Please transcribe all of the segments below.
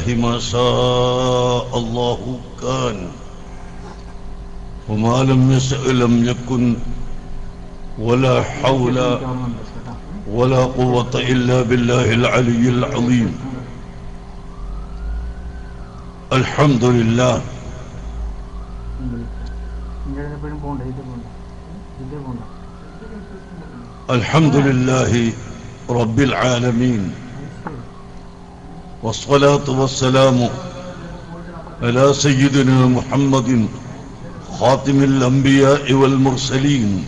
الله ما شاء الله كان وما لم يشأ لم يكن ولا حول ولا قوة إلا بالله العلي العظيم. الحمد لله الحمد لله رب العالمين، والصلاة والسلام على سيدنا محمد خاتم الأنبياء والمرسلين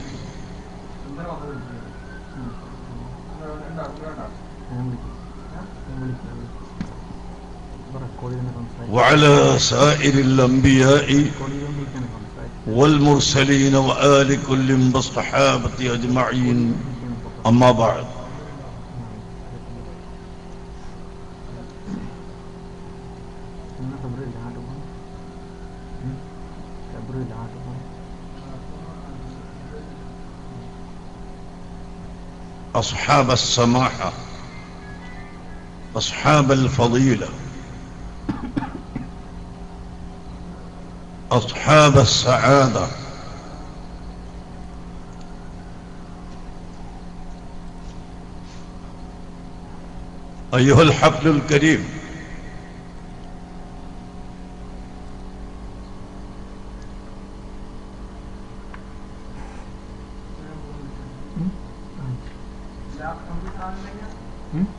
وعلى سائر الأنبياء والمرسلين وآل كل بالصحابة أجمعين. أما بعد، أصحاب السماحة، أصحاب الفضيلة، أصحاب السعادة، أيها الحفل الكريم،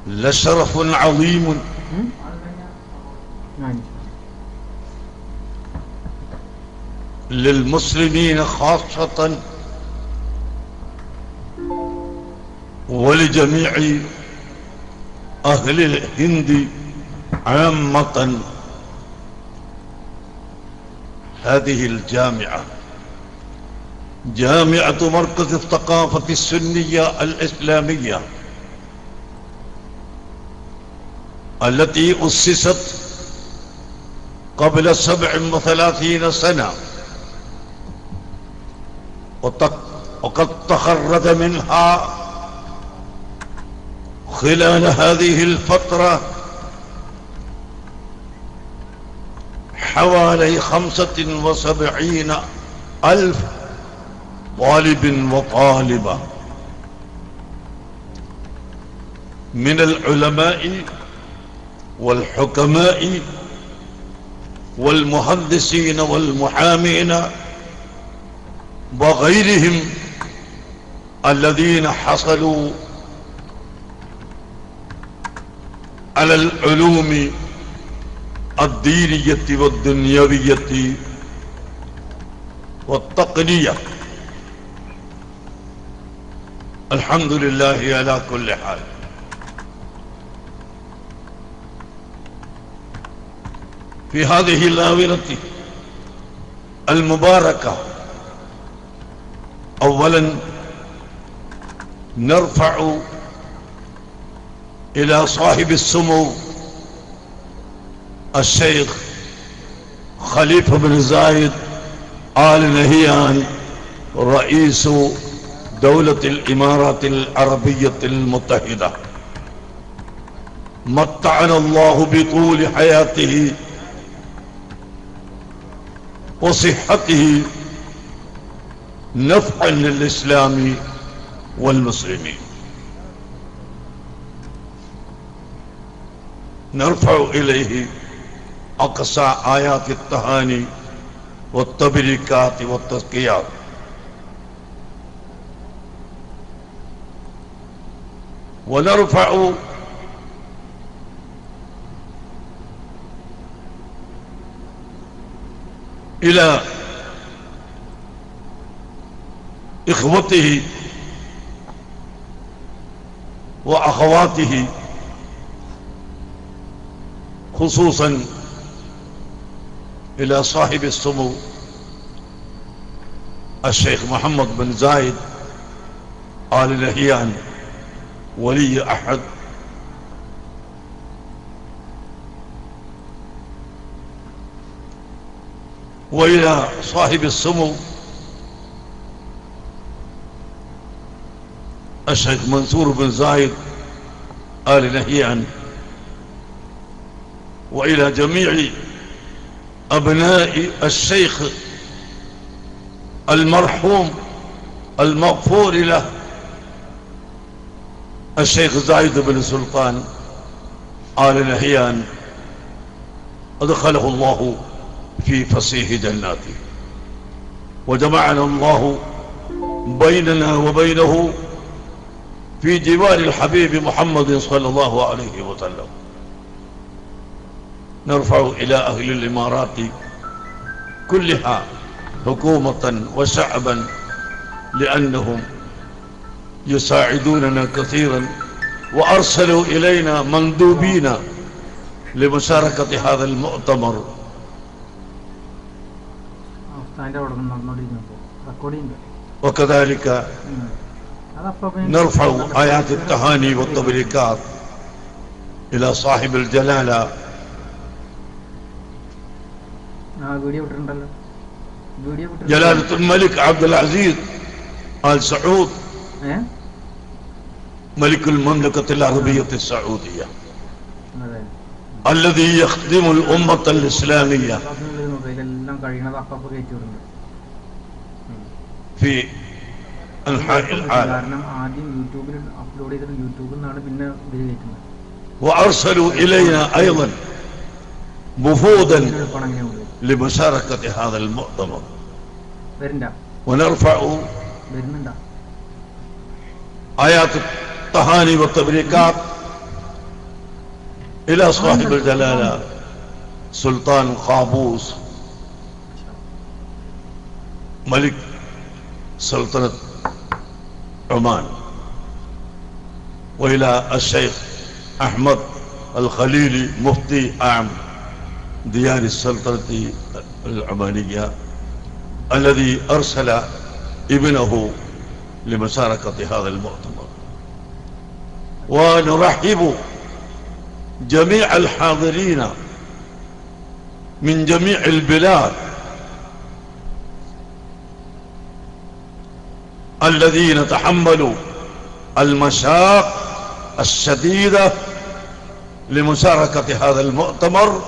لشرف عظيم للمسلمين خاصة ولجميع أهل الهند عامة هذه الجامعة، جامعة مركز الثقافة السنية الإسلامية التي أسست قبل 37 سنة، وقد تخرج منها خلال هذه الفترة حوالي 75,000 طالب وطالبة من العلماء والحكماء والمهندسين والمحامين وغيرهم الذين حصلوا على العلوم الدينية والدنيوية والتقنية. الحمد لله على كل حال. في هذه الآونة المباركة أولا نرفع إلى صاحب السمو الشيخ خليفة بن زايد آل نهيان رئيس دولة الإمارات العربية المتحدة، متعنا الله بطول حياته وصحته نفعا للإسلام والمسلمين. نرفع إليه أقصى آيات التهاني والتبريكات والتزكيات، ونرفع إلى إخوته وأخواته خصوصا إلى صاحب السمو الشيخ محمد بن زايد آل نهيان ولي أحد، وإلى صاحب السمو الشيخ منصور بن زايد آل نهيان وإلى جميع أبناء الشيخ المرحوم المغفور له الشيخ زايد بن سلطان آل نهيان، أدخله الله في فصيح جناته، وجمعنا الله بيننا وبينه في جوار الحبيب محمد صلى الله عليه وسلم. نرفع إلى أهل الإمارات كلها حكومة وشعبا لأنهم يساعدوننا كثيرا، وأرسلوا إلينا مندوبين لمشاركة هذا المؤتمر. وكذلك نرفع آيات التهاني والتبريكات إلى صاحب الجلالة جلالة الملك عبد العزيز آل سعود ملك المملكة العربية السعودية الذي يخدم الأمة الإسلامية في أنحاء العالم. وأرسلوا إلينا أيضا وفودا لمشاركة هذا المؤتمر. ونرفع آيات التهاني والتبريكات إلى صاحب الجلالة سلطان قابوس ملك سلطنة عمان، وإلى الشيخ أحمد الخليلي مفتي أعم ديار السلطنة العمانية الذي أرسل ابنه لمشاركة هذا المؤتمر. ونرحب جميع الحاضرين من جميع البلاد الذين تحملوا المشاق الشديدة لمشاركة هذا المؤتمر،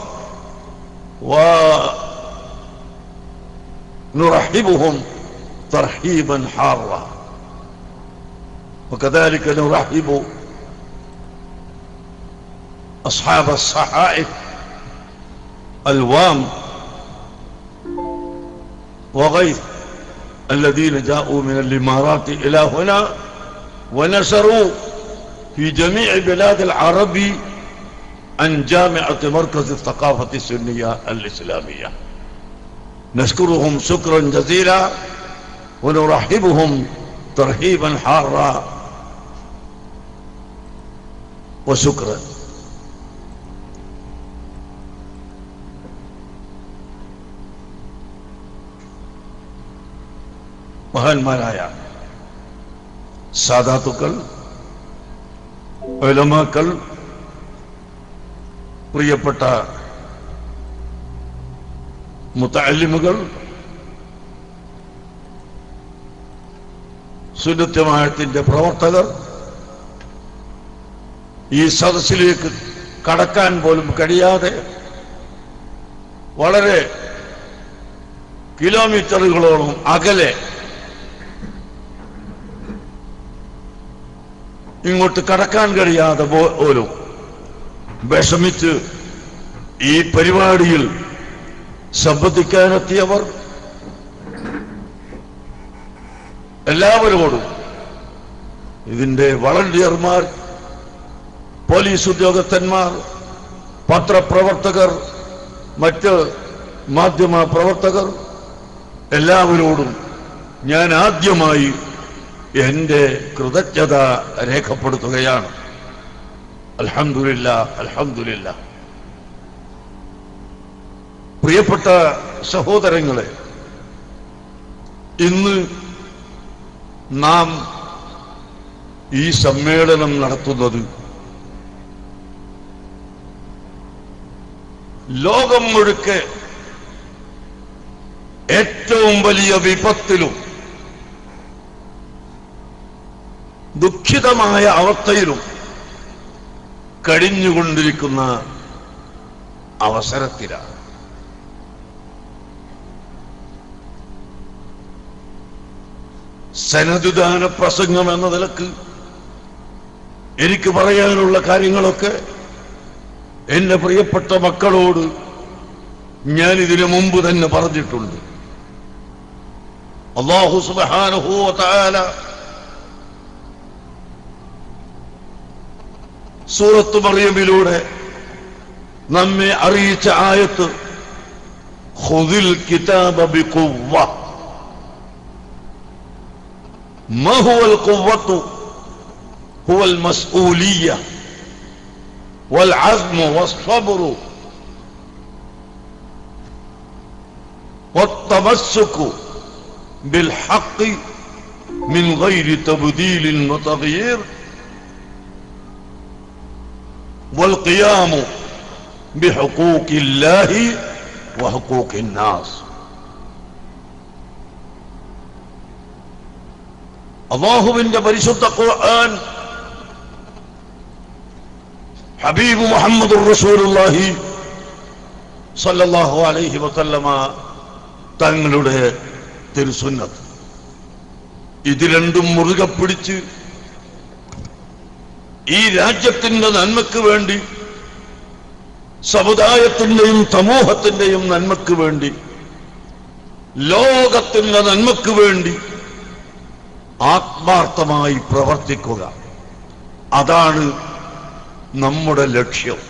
ونرحبهم ترحيبا حارا. وكذلك نرحب أصحاب الصحائف الوام وغيث الذين جاءوا من الإمارات إلى هنا ونشروا في جميع بلاد العرب عن جامعة مركز الثقافة السنية الإسلامية. نشكرهم شكرا جزيلا ونرحبهم ترحيبا حارا وشكرا. മഹാന്മാരായ സാദാത്തുക്കൾ, ഉലമാക്കൾ, പ്രിയപ്പെട്ട മുതഅല്ലിമുകൾ, സുന്നത്ത് ജമാഅത്തിന്റെ പ്രവർത്തകർ, ഈ സദസ്സിലേക്ക് കടക്കാൻ പോലും കഴിയാതെ വളരെ കിലോമീറ്ററുകളോളം അകലെ ഇങ്ങോട്ട് കടക്കാൻ കഴിയാതെ പോലും വിഷമിച്ച് ഈ പരിപാടിയിൽ സംബന്ധിക്കാനെത്തിയവർ എല്ലാവരോടും, ഇതിന്റെ വളണ്ടിയർമാർ, പോലീസ് ഉദ്യോഗസ്ഥന്മാർ, പത്രപ്രവർത്തകർ, മറ്റ് മാധ്യമ പ്രവർത്തകർ, എല്ലാവരോടും ഞാൻ ആദ്യമായി എന്റെ കൃതജ്ഞത രേഖപ്പെടുത്തുകയാണ്. അൽഹംദുലില്ലാ, അൽഹംദുലില്ലാ. പ്രിയപ്പെട്ട സഹോദരങ്ങളെ, ഇന്ന് നാം ഈ സമ്മേളനം നടത്തുന്നത് ലോകം മുഴുക്കെ ഏറ്റവും വലിയ വിപത്തിലും ദുഃഖിതമായ അവസ്ഥയിലും കഴിഞ്ഞുകൊണ്ടിരിക്കുന്ന അവസരത്തിലാണ്. സനദുദാന പ്രസംഗം എന്ന നിലക്ക് എനിക്ക് പറയാനുള്ള കാര്യങ്ങളൊക്കെ എന്റെ പ്രിയപ്പെട്ട മക്കളോട് ഞാൻ ഇതിനു മുമ്പ് തന്നെ പറഞ്ഞിട്ടുണ്ട്. അല്ലാഹു സുബ്ഹാനഹു വ തആല സൂറത്ത് മറിയമിലൂടെ നമ്മെ അറിയിച്ച ആയത്ത് ഖുദിൽ കിതാബ ബിഖുവ്വ. മാ ഹുവൽ ഖുവ്വത്തു ഹുവൽ മസ്ഊലിയ്യ വൽ അസ്മു വസ്സബ്റു വത്തമസ്സുകു ബിൽ ഹഖ് മിൻ ഗൈരി തബ്ദീൽ വതഗ്യീർ والقيام بحقوق الله وحقوق الناس. അല്ലാഹുവിന്റെ പരിശുദ്ധ ഖുർആൻ ഹബീബ് മുഹമ്മദുർ റസൂലുള്ളാഹി സ്വല്ലല്ലാഹു അലൈഹി വസല്ലമ തങ്ങളുടെ തിരുസുന്നത്ത്, ഇത് രണ്ടും മുറുകെ പിടിച്ച് ഈ രാജ്യത്തിന്റെ നന്മയ്ക്ക് വേണ്ടി, സമുദായത്തിന്റെയും സമൂഹത്തിന്റെയും നന്മയ്ക്ക് വേണ്ടി, ലോകത്തിന്റെ നന്മയ്ക്ക് വേണ്ടി ആത്മാർത്ഥമായി പ്രവർത്തിക്കുക, അതാണ് നമ്മുടെ ലക്ഷ്യം.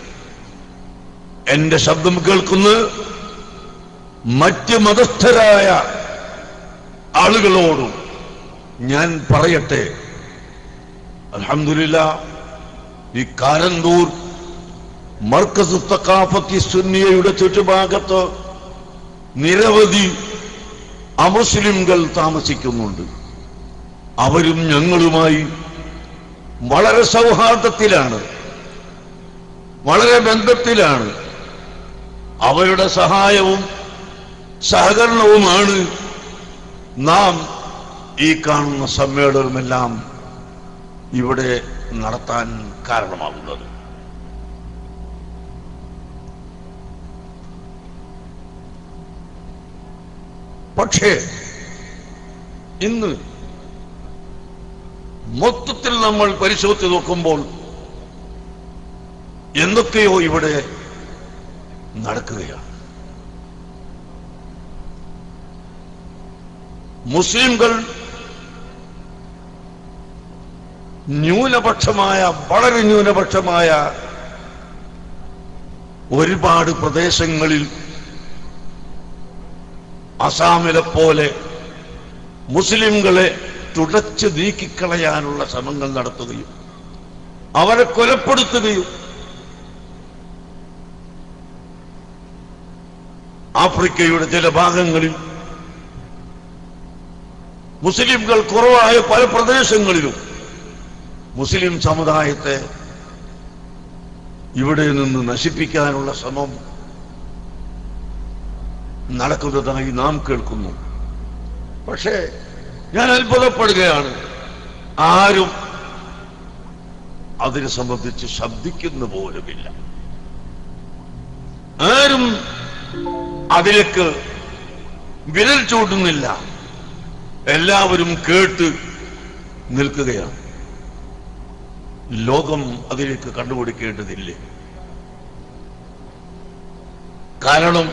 എന്റെ ശബ്ദം കേൾക്കുന്ന മറ്റ് മതസ്ഥരായ ആളുകളോടും ഞാൻ പറയട്ടെ, അൽഹംദുലില്ലാഹ് ഈ കാരന്തൂർ മർക്കസ് തഖാഫത്തി സുന്നിയയുടെ ചുറ്റുഭാഗത്ത് നിരവധി അമുസ്ലിംകൾ താമസിക്കുന്നുണ്ട്. അവരും ഞങ്ങളുമായി വളരെ സൗഹാർദ്ദത്തിലാണ്, വളരെ ബന്ധത്തിലാണ്. അവരുടെ സഹായവും സഹകരണവുമാണ് നാം ഈ കാണുന്ന സമ്മേളനമെല്ലാം ഇവിടെ നടത്താൻ കാരണമാകുന്നത്. പക്ഷേ ഇന്ന് മൊത്തത്തിൽ നമ്മൾ പരിശോധിച്ച് നോക്കുമ്പോൾ എന്തൊക്കെയോ ഇവിടെ നടക്കുകയാണ്. മുസ്ലിംകൾ ന്യൂനപക്ഷമായ, വളരെ ന്യൂനപക്ഷമായ ഒരുപാട് പ്രദേശങ്ങളിൽ അസാമിലെ പോലെ മുസ്ലിംകളെ തുടച്ചു നീക്കിക്കളയാനുള്ള ശ്രമങ്ങൾ നടത്തുകയും അവരെ കൊലപ്പെടുത്തുകയും, ആഫ്രിക്കയുടെ ചില ഭാഗങ്ങളിൽ മുസ്ലിംകൾ കുറവായ പല പ്രദേശങ്ങളിലും മുസ്ലിം സമുദായത്തെ ഇവിടെ നിന്ന് നശിപ്പിക്കാനുള്ള ശ്രമം നടക്കുന്നതായി നാം കേൾക്കുന്നു. പക്ഷേ ഞാൻ അത്ഭുതപ്പെടുകയാണ്, ആരും അതിനെ സംബന്ധിച്ച് ശബ്ദിക്കുന്ന പോലുമില്ല. ആരും അതിലേക്ക് വിരൽ ചൂണ്ടുന്നില്ല. എല്ലാവരും കേട്ട് നിൽക്കുകയാണ്. ലോകം അതിലേക്ക് കണ്ടുപിടിക്കേണ്ടതില്ലേ? കാരണം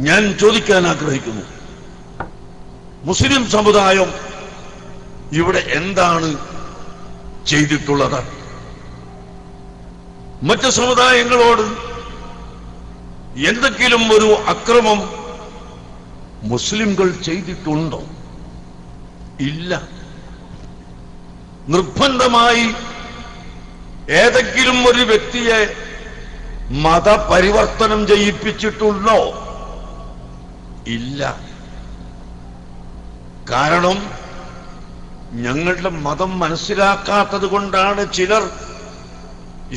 ഞാൻ ചോദിക്കാൻ ആഗ്രഹിക്കുന്നു, മുസ്ലിം സമുദായം ഇവിടെ എന്താണ് ചെയ്തിട്ടുള്ളത്? മറ്റ് സമുദായങ്ങളോട് എന്തെങ്കിലും ഒരു അക്രമം മുസ്ലിംകൾ ചെയ്തിട്ടുണ്ടോ? ഇല്ല. നിർബന്ധമായി ഏതെങ്കിലും ഒരു വ്യക്തിയെ മതപരിവർത്തനം ചെയ്യിപ്പിച്ചിട്ടുണ്ടോ? ഇല്ല. കാരണം ഞങ്ങളുടെ മതം മനസ്സിലാക്കാത്തത് കൊണ്ടാണ് ചിലർ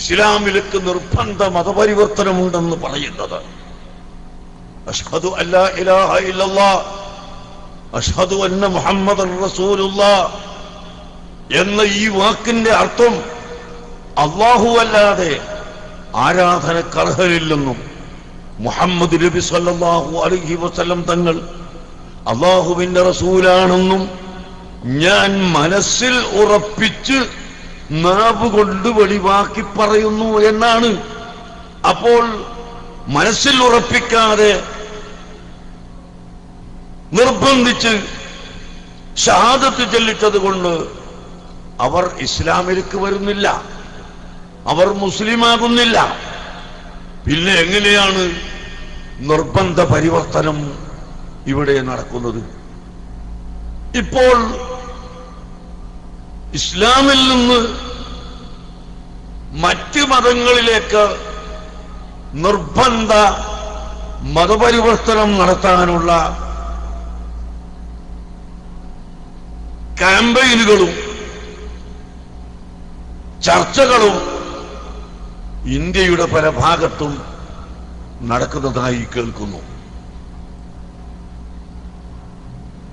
ഇസ്ലാമിലേക്ക് നിർബന്ധ മതപരിവർത്തനമുണ്ടെന്ന് പറയുന്നത്. അഷ്ഹദു അല്ലാ ഇലാഹ ഇല്ലല്ലാഹ് അഷ്ഹദു അന്ന മുഹമ്മദൻ റസൂലുള്ളാഹ് എന്ന ഈ വാക്കിന്റെ അർത്ഥം അല്ലാഹു അല്ലാതെ ആരാധനക്കർഹരില്ലെന്നും മുഹമ്മദ് നബി സല്ലല്ലാഹു അലൈഹി വസല്ലം തങ്ങൾ അല്ലാഹുവിന്റെ റസൂലാണെന്നും ഞാൻ മനസ്സിൽ ഉറപ്പിച്ച് നാവ് കൊണ്ട് വെളിവാക്കി പറയുന്നു എന്നാണ്. അപ്പോൾ മനസ്സിൽ ഉറപ്പിക്കാതെ നിർബന്ധിച്ച് ഷഹാദത്ത് ചൊല്ലിച്ചത് കൊണ്ട് അവർ ഇസ്ലാമിലേക്ക് വരുന്നില്ല, അവർ മുസ്ലിമാകുന്നില്ല. പിന്നെ എങ്ങനെയാണ് നിർബന്ധ പരിവർത്തനം ഇവിടെ നടക്കുന്നത്? ഇപ്പോൾ ഇസ്ലാമിൽ നിന്ന് മറ്റ് മതങ്ങളിലേക്ക് നിർബന്ധ മതപരിവർത്തനം നടത്താനുള്ള ക്യാമ്പയിനുകളും ചർച്ചകളും ഇന്ത്യയുടെ പല ഭാഗത്തും നടക്കുന്നതായി കേൾക്കുന്നു.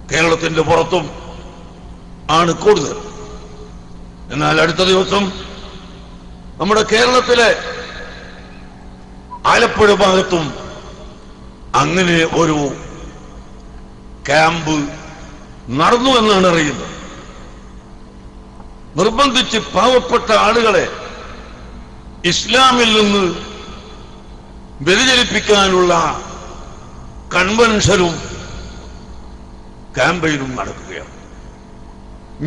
കേരളത്തിന്റെ പുറത്തും ആണ് കൂടുതൽ. എന്നാൽ അടുത്ത ദിവസം നമ്മുടെ കേരളത്തിലെ ആലപ്പുഴ ഭാഗത്തും അങ്ങനെ ഒരു ക്യാമ്പ് നടന്നു എന്നാണ് അറിയുന്നത്. നിർബന്ധിച്ച് പാവപ്പെട്ട ആളുകളെ ഇസ്ലാമിൽ നിന്ന് വ്യതിചലിപ്പിക്കാനുള്ള കൺവെൻഷനും ക്യാമ്പയിനും നടക്കുകയാണ്.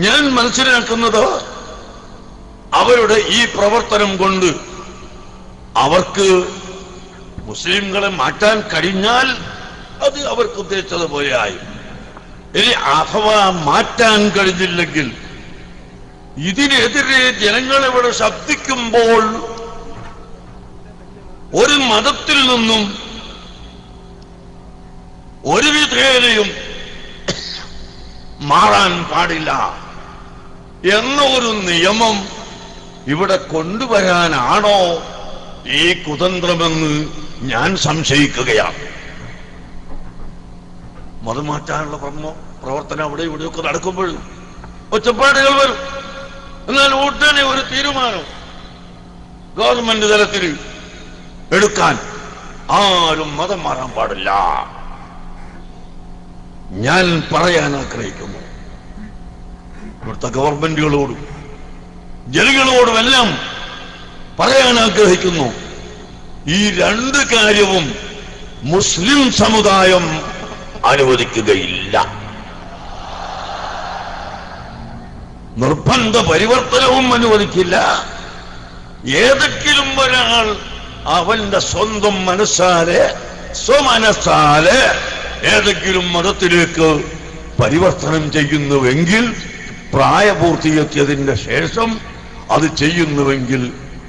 ഞാൻ മനസ്സിലാക്കുന്നത് അവരുടെ ഈ പ്രവർത്തനം കൊണ്ട് അവർക്ക് മുസ്ലിംകളെ മാറ്റാൻ കഴിഞ്ഞാൽ അത് അവർക്ക് ഉദ്ദേശിച്ചതുപോലെ ആയി. ഇനി അഥവാ മാറ്റാൻ കഴിഞ്ഞില്ലെങ്കിൽ ഇതിനെതിരെ ജനങ്ങൾ ഇവിടെ ശബ്ദിക്കുമ്പോൾ ഒരു മതത്തിൽ നിന്നും ഒരു വിധേനയും മാറാൻ പാടില്ല എന്ന ഒരു നിയമം ഇവിടെ കൊണ്ടുവരാനാണോ ഈ കുതന്ത്രമെന്ന് ഞാൻ സംശയിക്കുകയാണ്. മതം മാറ്റാനുള്ള പ്രവർത്തനം അവിടെ ഇവിടെയൊക്കെ നടക്കുമ്പോൾ ഒച്ചപ്പാടുകൾ വരും. എന്നാൽ ഉടനെ ഒരു തീരുമാനം ഗവൺമെന്റ് തലത്തിൽ എടുക്കാൻ ആരും മതം മാറാൻ പാടില്ല. ഞാൻ പറയാൻ ആഗ്രഹിക്കുന്നു, ഇവിടുത്തെ ഗവൺമെന്റുകളോടും ജനങ്ങളോടുമെല്ലാം പറയാൻ ആഗ്രഹിക്കുന്നു, ഈ രണ്ട് കാര്യവും മുസ്ലിം സമുദായം അനുവദിക്കുകയില്ല. നിർബന്ധ പരിവർത്തനവും അനുവദിക്കില്ല. ഏതെങ്കിലും ഒരാൾ അവന്റെ സ്വന്തം മനസ്സാലെ സ്വമനസ്സാലെ ഏതെങ്കിലും മതത്തിലേക്ക് പരിവർത്തനം ചെയ്യുന്നുവെങ്കിൽ, പ്രായപൂർത്തിയെത്തിയതിന്റെ ശേഷം അത് ചെയ്യുന്നുവെങ്കിൽ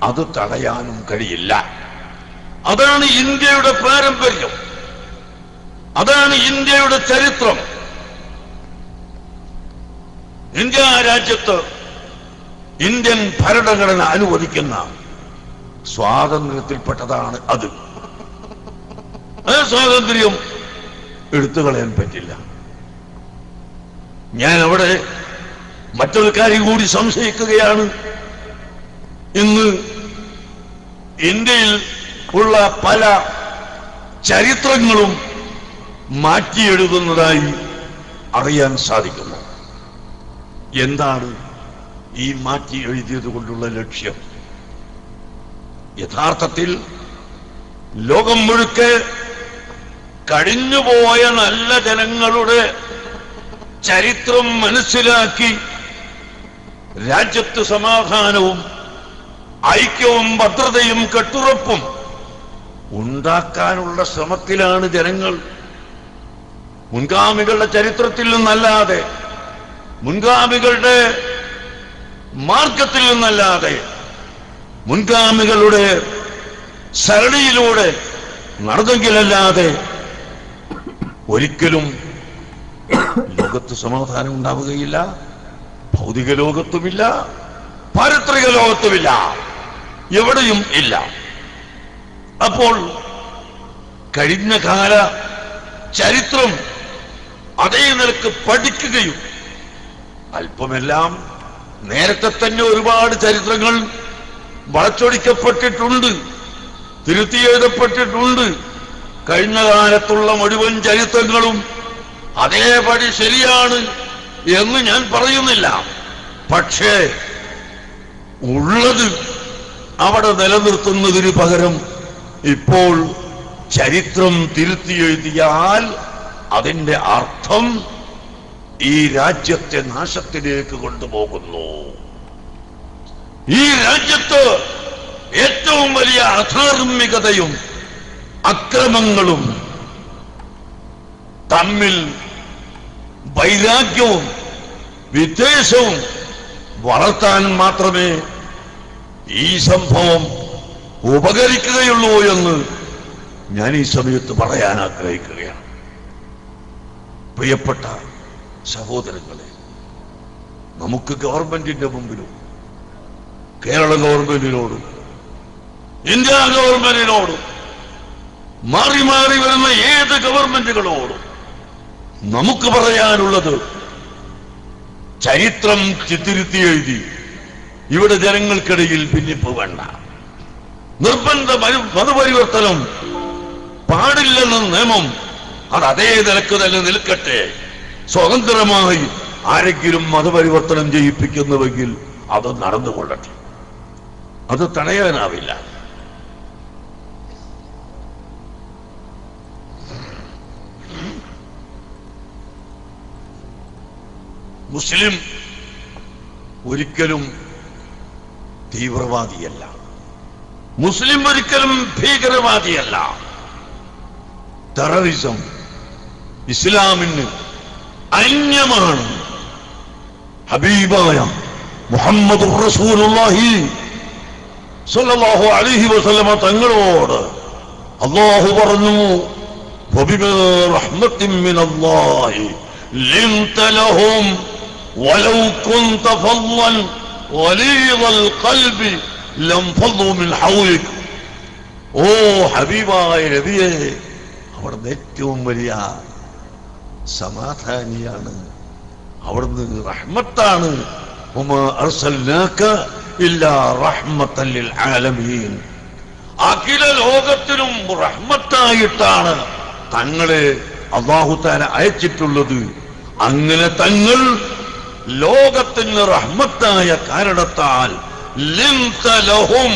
അത് തടയാനും കഴിയില്ല. അതാണ് ഇന്ത്യയുടെ പാരമ്പര്യം, അതാണ് ഇന്ത്യയുടെ ചരിത്രം. ഇന്ത്യ രാജ്യത്ത് ഇന്ത്യൻ ഭരണഘടന അനുവദിക്കുന്ന സ്വാതന്ത്ര്യത്തിൽപ്പെട്ടതാണ് അത്. ആ സ്വാതന്ത്ര്യം എടുത്തുകളയാൻ പറ്റില്ല. ഞാൻ അവിടെ മറ്റൊരു കാര്യം കൂടി സംശയിക്കുകയാണ്. ഇന്ന് ഇന്ത്യയിൽ ഉള്ള പല ചരിത്രങ്ങളും മാറ്റിയെഴുതുന്നതായി അറിയാൻ സാധിക്കുന്നു. എന്താണ് ഈ മാറ്റി എഴുതിയത് കൊണ്ടുള്ള ലക്ഷ്യം? യഥാർത്ഥത്തിൽ ലോകം മുഴുക്കെ കഴിഞ്ഞുപോയ നല്ല ജനങ്ങളുടെ ചരിത്രം മനസ്സിലാക്കി രാജ്യത്ത് സമാധാനവും ഐക്യവും ഭദ്രതയും കെട്ടുറപ്പും ഉണ്ടാക്കാനുള്ള ശ്രമത്തിലാണ് ജനങ്ങൾ. മുൻഗാമികളുടെ ചരിത്രത്തിൽ നിന്നല്ലാതെ, മുൻഗാമികളുടെ മാർഗത്തിൽ നിന്നല്ലാതെ, മുൻഗാമികളുടെ സരണിയിലൂടെ നടന്നെങ്കിലല്ലാതെ ഒരിക്കലും ലോകത്ത് സമാധാനം ഉണ്ടാവുകയില്ല. ഭൗതിക ലോകത്തുമില്ല, പാരത്രിക ലോകത്തുമില്ല, എവിടെയും ഇല്ല. അപ്പോൾ കഴിഞ്ഞ കാല ചരിത്രം അതേ നിലക്ക് പഠിക്കുകയും അല്പമെല്ലാം നേരത്തെ തന്നെ ഒരുപാട് ചരിത്രങ്ങൾ വളച്ചൊടിക്കപ്പെട്ടിട്ടുണ്ട്. തിരുത്തി എഴുതപ്പെട്ടിട്ടുണ്ട്. കഴിഞ്ഞ കാലത്തുള്ള മുഴുവൻ ചരിത്രങ്ങളും അതേപടി ശരിയാണ് എന്ന് ഞാൻ പറയുന്നില്ല. പക്ഷേ ഉള്ളത് അവിടെ നിലനിർത്തുന്നതിന് പകരം ഇപ്പോൾ ചരിത്രം തിരുത്തി എഴുതിയാൽ അതിന്റെ അർത്ഥം ഈ രാജ്യത്തെ നാശത്തിലേക്ക് കൊണ്ടുപോകുന്നു. ഈ രാജ്യത്ത് ഏറ്റവും വലിയ അധാർമികതയും അക്രമങ്ങളും തമ്മിൽ വൈരാഗ്യവും വിദ്വേഷവും വളർത്താൻ മാത്രമേ ഈ സംഭവം ഉപകരിക്കുകയുള്ളൂ എന്ന് ഞാൻ ഈ സമയത്ത് പറയാൻ ആഗ്രഹിക്കുകയാണ്. പ്രിയപ്പെട്ട സഹോദരങ്ങളെ, നമുക്ക് ഗവൺമെന്റിന്റെ മുമ്പിലും കേരള ഗവൺമെന്റിനോടും ഇന്ത്യ ഗവൺമെന്റിനോടും മാറി മാറി വരുന്ന ഏത് ഗവൺമെന്റുകളോടും നമുക്ക് പറയാനുള്ളത്, ചരിത്രം ചിത്തിരുത്തി എഴുതി ഇവിടെ ജനങ്ങൾക്കിടയിൽ ഭിന്നിപ്പ് വേണ്ട. നിർബന്ധ മതപരിവർത്തനം പാടില്ലെന്ന നിയമം അത് അതേ നിലക്ക് തന്നെ നിൽക്കട്ടെ. സ്വതന്ത്രമായി ആരെങ്കിലും മതപരിവർത്തനം ചെയ്യിപ്പിക്കുന്നുവെങ്കിൽ അത് നടന്നുകൊള്ളട്ടെ. അത് തടയാനാവില്ല. മുസ്ലിം ഒരിക്കലും തീവ്രവാദിയല്ല. മുസ്ലിം ഒരിക്കലും ഭീകരവാദിയല്ല. ടെററിസം ഇസ്ലാമിന് അന്യമാണ്. ഹബീബായ മുഹമ്മദ് റസൂലുള്ളാഹി സ്വല്ലല്ലാഹു അലൈഹി വസല്ലമ തങ്ങളോട് അല്ലാഹു പറഞ്ഞു, ഫബിമാ റഹ്മത്തിൻ മിനല്ലാഹി ലിൻത ലഹും വലൗ കുൻത ഫളൻ ഗലീദൽ ഖൽബി ലംഫളു മിൻ ഹൗലിക. ഓ ഹബീബായ നബിയേ, അവിടുന്ന് ഏറ്റവും വലിയ സമാധാനിയാണ്, അവിടുന്ന് റഹ്മത്താണ്. വമാ അർസൽനാക ഇല്ലാ റഹ്മത്തൻ ലിൽ ആലമീൻ. അഖില ലോകത്തിനും റഹ്മത്തായിട്ടാണ് തങ്ങളെ അല്ലാഹു തആല അയച്ചിട്ടുള്ളത്. അങ്ങനെ തങ്ങൾ ലോകത്തിന് റഹ്മത്തായ കാരണത്താൽ ലിൻത ലഹും,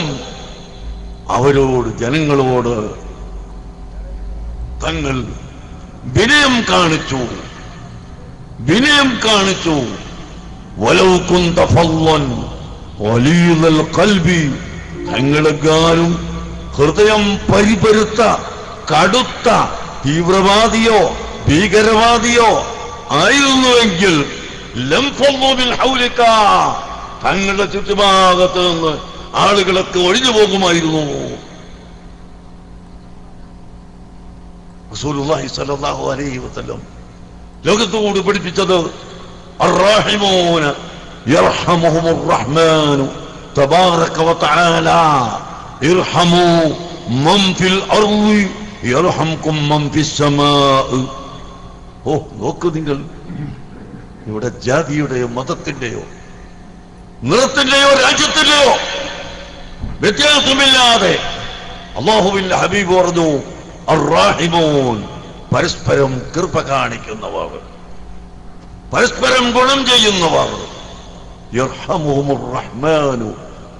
അവരോട് ജനങ്ങളോട് തങ്ങൾ വിനയം കാണിച്ചു. വലൗ കുന്ത ഫളൻ ഗലീദൽ ഖൽബി, തങ്ങളെക്കാളും ഹൃദയം പരിപരുത്ത കടുത്ത തീവ്രവാദിയോ ഭീകരവാദിയോ ആയിരുന്നുവെങ്കിൽ ലംഫളു മിൻ ഹൗലിക, തങ്ങളുടെ ചുറ്റുഭാഗത്ത് നിന്ന് ആളുകളൊക്കെ ഒഴിഞ്ഞു പോകുമായിരുന്നു. റസൂലുള്ളാഹി സ്വല്ലല്ലാഹു അലൈഹി വസല്ലം ലോകത്തോട് പഠിപ്പിച്ചത്, അർറഹിമൂന യർഹമുഹുമുർ റഹ്മാനു തബാറക വതആല ഇർഹമു മൻ ഫിൽ അർളി യർഹംകും മൻ ഫിസ് സമാഅ. ഓ, നോക്കൂ നിങ്ങൾ, ഇവിടെ ജാതിയുടെയോ മതത്തിന്റെയോ നിറത്തിന്റെയോ രാജ്യത്തിന്റെയോ വ്യത്യാസമില്ലാതെ അല്ലാഹുവിന്റെ ഹബീബ് പറഞ്ഞു, അർറാഹിമൂൻ, പരസ്പരം കൃപ കാണിക്കുന്നവർ, പരസ്പരം ഗുണം ചെയ്യുന്നവർ. യർഹമുഹുമുർ റഹ്മാനു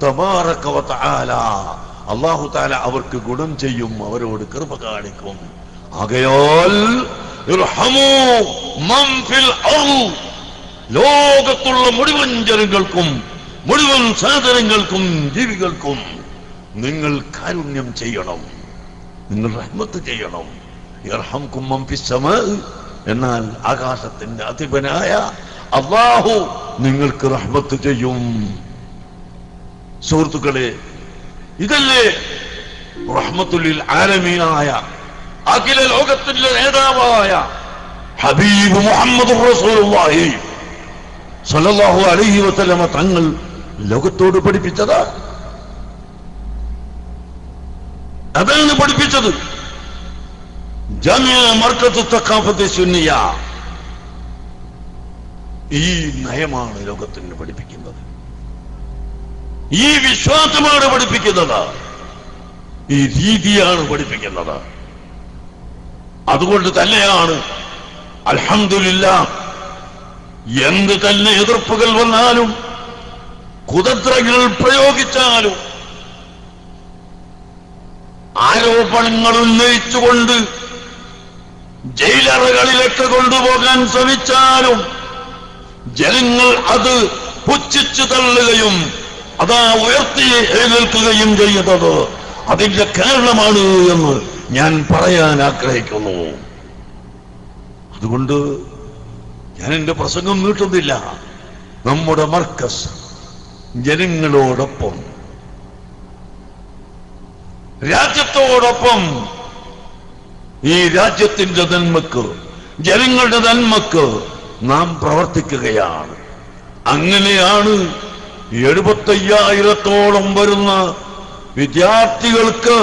തബാറക വതആല, അല്ലാഹു തആല അവർക്ക് ഗുണം ചെയ്യും, അവരോട് കൃപ കാണിക്കും. ആകയാൽ ഇർഹമു മൻ ഫിൽ അർള്, ലോകത്തുള്ള മുഴുവൻ ജനങ്ങൾക്കും മുഴുവൻ സാധനങ്ങൾക്കും ജീവികൾക്കും നിങ്ങൾ കാരുണ്യം ചെയ്യണം, നിങ്ങൾ റഹ്മത്ത് ചെയ്യണം. യർഹംകും മൻ ഫിസ് സമാ, എന്നാൽ ആകാശത്തിന്റെ അധിപനായ അല്ലാഹു നിങ്ങൾക്ക് റഹ്മത്ത് ചെയ്യും. സുഹൃത്തുക്കളെ, ഇതല്ലേ റഹ്മത്തുൽ ലിൽ ആലമീനായ അഖില ലോകത്തിന്റെ നേതാവായ ഹബീബ് മുഹമ്മദ് റസൂലുള്ളാഹി സ്വല്ലല്ലാഹു അലൈഹി വസല്ലമ തങ്ങൾ ലോകത്തോട് പഠിപ്പിച്ചത്. അതാണ് പഠിപ്പിച്ചത്. ജാമിഅ മർകസ് തഖാഫത്ത് സുന്നിയ, ഈ നയമാണ് ലോകത്തിന് പഠിപ്പിക്കുന്നത്, ഈ വിശ്വാസമാണ് പഠിപ്പിക്കുന്നത്. ഈ രീതിയാണ് പഠിപ്പിക്കുന്നത്. അതുകൊണ്ട് തന്നെയാണ് അൽഹംദുലില്ലാഹ് എന്ത് തന്നെ എതിർപ്പുകൾ വന്നാലും കുതന്ത്രങ്ങൾ പ്രയോഗിച്ചാലും ആരോപണങ്ങൾ ഉന്നയിച്ചുകൊണ്ട് ജയിലറകളിലേക്ക് കൊണ്ടുപോകാൻ ശ്രമിച്ചാലും ജനങ്ങൾ അത് പുച്ഛിച്ചു തള്ളുകയും അതാ ഉയർത്തി എഴുന്നേൽക്കുകയും ചെയ്യുന്നത് അതിന്റെ കാരണമാണ് എന്ന് ഞാൻ പറയാൻ ആഗ്രഹിക്കുന്നു. അതുകൊണ്ട് ഞാൻ എന്റെ പ്രസംഗം നീട്ടുന്നില്ല. നമ്മുടെ മർക്കസ് ജനങ്ങളോടൊപ്പം, രാജ്യത്തോടൊപ്പം, ഈ രാജ്യത്തിന്റെ നന്മക്ക്, ജനങ്ങളുടെ നന്മക്ക് നാം പ്രവർത്തിക്കുകയാണ്. അങ്ങനെയാണ് 75,000-ഓളം വരുന്ന വിദ്യാർത്ഥികൾക്ക്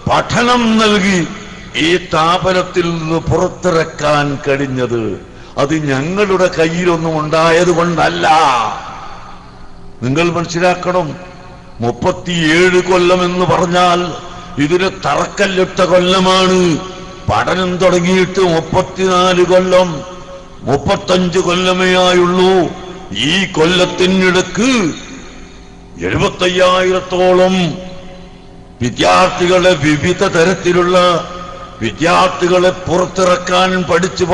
പഠനം നൽകി ഈ സ്ഥാപനത്തിൽ നിന്ന് പുറത്തിറക്കാൻ കഴിഞ്ഞത്. അത് ഞങ്ങളുടെ കയ്യിലൊന്നും ഉണ്ടായത് കൊണ്ടല്ല. നിങ്ങൾ മനസ്സിലാക്കണം, 37 കൊല്ലം എന്ന് പറഞ്ഞാൽ ഇതിന് തറക്കല്ലിട്ട കൊല്ലമാണ്. പഠനം തുടങ്ങിയിട്ട് 34 കൊല്ലം, 35 കൊല്ലമേ ആയുള്ളൂ. ഈ കൊല്ലത്തിനിടക്ക് 75,000-ഓളം വിദ്യാർത്ഥികളെ, വിവിധ തരത്തിലുള്ള വിദ്യാർത്ഥികളെ പുറത്തിറക്കാൻ, പഠിച്ച്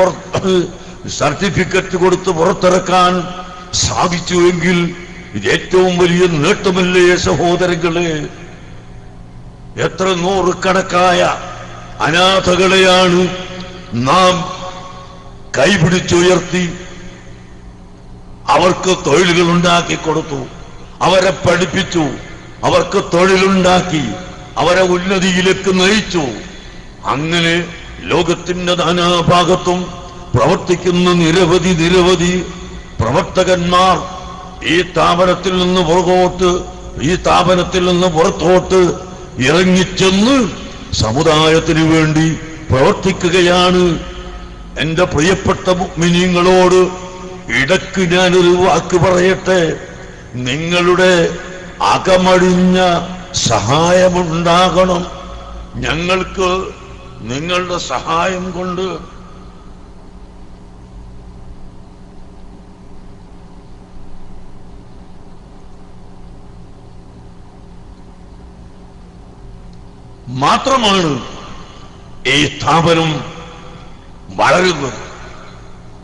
സർട്ടിഫിക്കറ്റ് കൊടുത്ത് പുറത്തിറക്കാൻ സാധിച്ചുവെങ്കിൽ ഇത് ഏറ്റവും വലിയ നേട്ടമല്ലേ സഹോദരങ്ങളെ? എത്ര നൂറുകണക്കായ അനാഥകളെയാണ് നാം കൈപിടിച്ചുയർത്തി അവർക്ക് തൊഴിലുകൾ ഉണ്ടാക്കി കൊടുത്തു, അവരെ പഠിപ്പിച്ചു, അവർക്ക് തൊഴിലുണ്ടാക്കി, അവരെ ഉന്നതിയിലേക്ക് നയിച്ചു. അങ്ങനെ ലോകത്തിന്റെ നാനാഭാഗത്തും പ്രവർത്തിക്കുന്ന നിരവധി പ്രവർത്തകന്മാർ ഈ സ്ഥാപനത്തിൽ നിന്ന് പുറത്തോട്ട് ഇറങ്ങിച്ചെന്ന് സമുദായത്തിന് വേണ്ടി പ്രവർത്തിക്കുകയാണ്. എന്റെ പ്രിയപ്പെട്ട മുഅ്മിനീങ്ങളോട് ഇടയ്ക്ക് ഞാനൊരു വാക്ക് പറയട്ടെ. നിങ്ങളുടെ അകമഴിഞ്ഞ സഹായമുണ്ടാകണം. ഞങ്ങൾക്ക് നിങ്ങളുടെ സഹായം കൊണ്ട് മാത്രമാണ് ഈ സ്ഥാപനം വളരുന്നത്.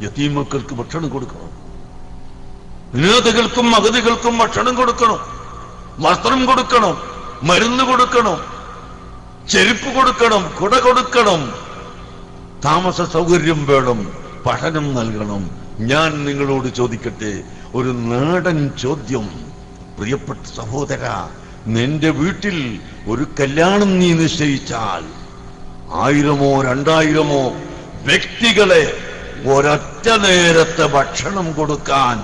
യതീം മക്കൾക്ക് ഭക്ഷണം കൊടുക്കണം, അനാഥകൾക്കും അഗതികൾക്കും ഭക്ഷണം കൊടുക്കണം, വസ്ത്രം കൊടുക്കണം, മരുന്ന് കൊടുക്കണം, ചെരുപ്പ് കൊടുക്കണം, കുട കൊടുക്കണം, താമസ സൗകര്യം വേണം, പഠനം നൽകണം. ഞാൻ നിങ്ങളോട് ചോദിക്കട്ടെ ഒരു നാടൻ ചോദ്യം. പ്രിയപ്പെട്ട സഹോദര, നിന്റെ വീട്ടിൽ ഒരു കല്യാണം നീ നിശ്ചയിച്ചാൽ 1000-ഓ 2000-ഓ വ്യക്തികളെ ഒരൊറ്റ നേരത്തെ ഭക്ഷണം കൊടുക്കാൻ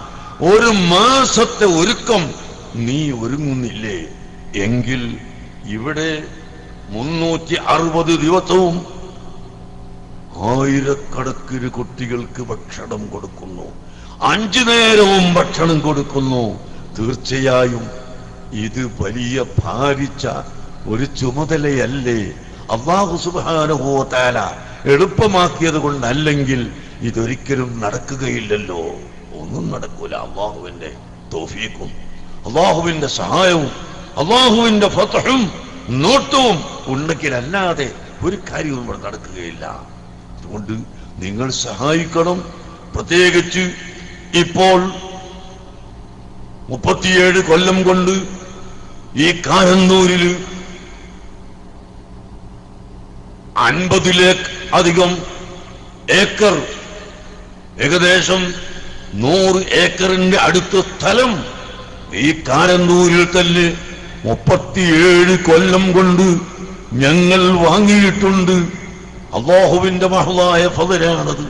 1 മാസത്തെ ഒരുക്കം നീ ഒരുങ്ങുന്നില്ലേ? എങ്കിൽ ഇവിടെ 360 ദിവസവും 1000കണക്കിന് കുട്ടികൾക്ക് ഭക്ഷണം കൊടുക്കുന്നു, 5 നേരവും ഭക്ഷണം കൊടുക്കുന്നു. തീർച്ചയായും ഇത് വലിയ ഭാരിച്ച ഒരു ചുമതലയല്ലേ? അല്ലാഹു സുബ്ഹാനഹു വ തആല എളുപ്പമാക്കിയത് കൊണ്ടല്ലെങ്കിൽ ഇതൊരിക്കലും നടക്കുകയില്ലല്ലോ. ഒന്നും നടക്കൂല. അള്ളാഹുവിന്റെ തൗഫീഖും അള്ളാഹുവിന്റെ സഹായവും അള്ളാഹുവിന്റെ ഫത്ഹും നോട്ടവും ഉണ്ടെങ്കിലല്ലാതെ ഒരു കാര്യവും ഇവിടെ നടക്കുകയില്ല. അതുകൊണ്ട് നിങ്ങൾ സഹായിക്കണം. പ്രത്യേകിച്ച് ഇപ്പോൾ 37 കൊല്ലം കൊണ്ട് ഈ കാരന്തൂരില് 50-ലധികം ഏക്കർ, ഏകദേശം 100 ഏക്കറിന്റെ അടുത്ത സ്ഥലം ഈ കാരന്തൂരിൽ തന്നെ 37 കൊല്ലം കൊണ്ട് ഞങ്ങൾ വാങ്ങിയിട്ടുണ്ട്. അല്ലാഹുവിന്റെ മഹളായ ഫളലാണത്.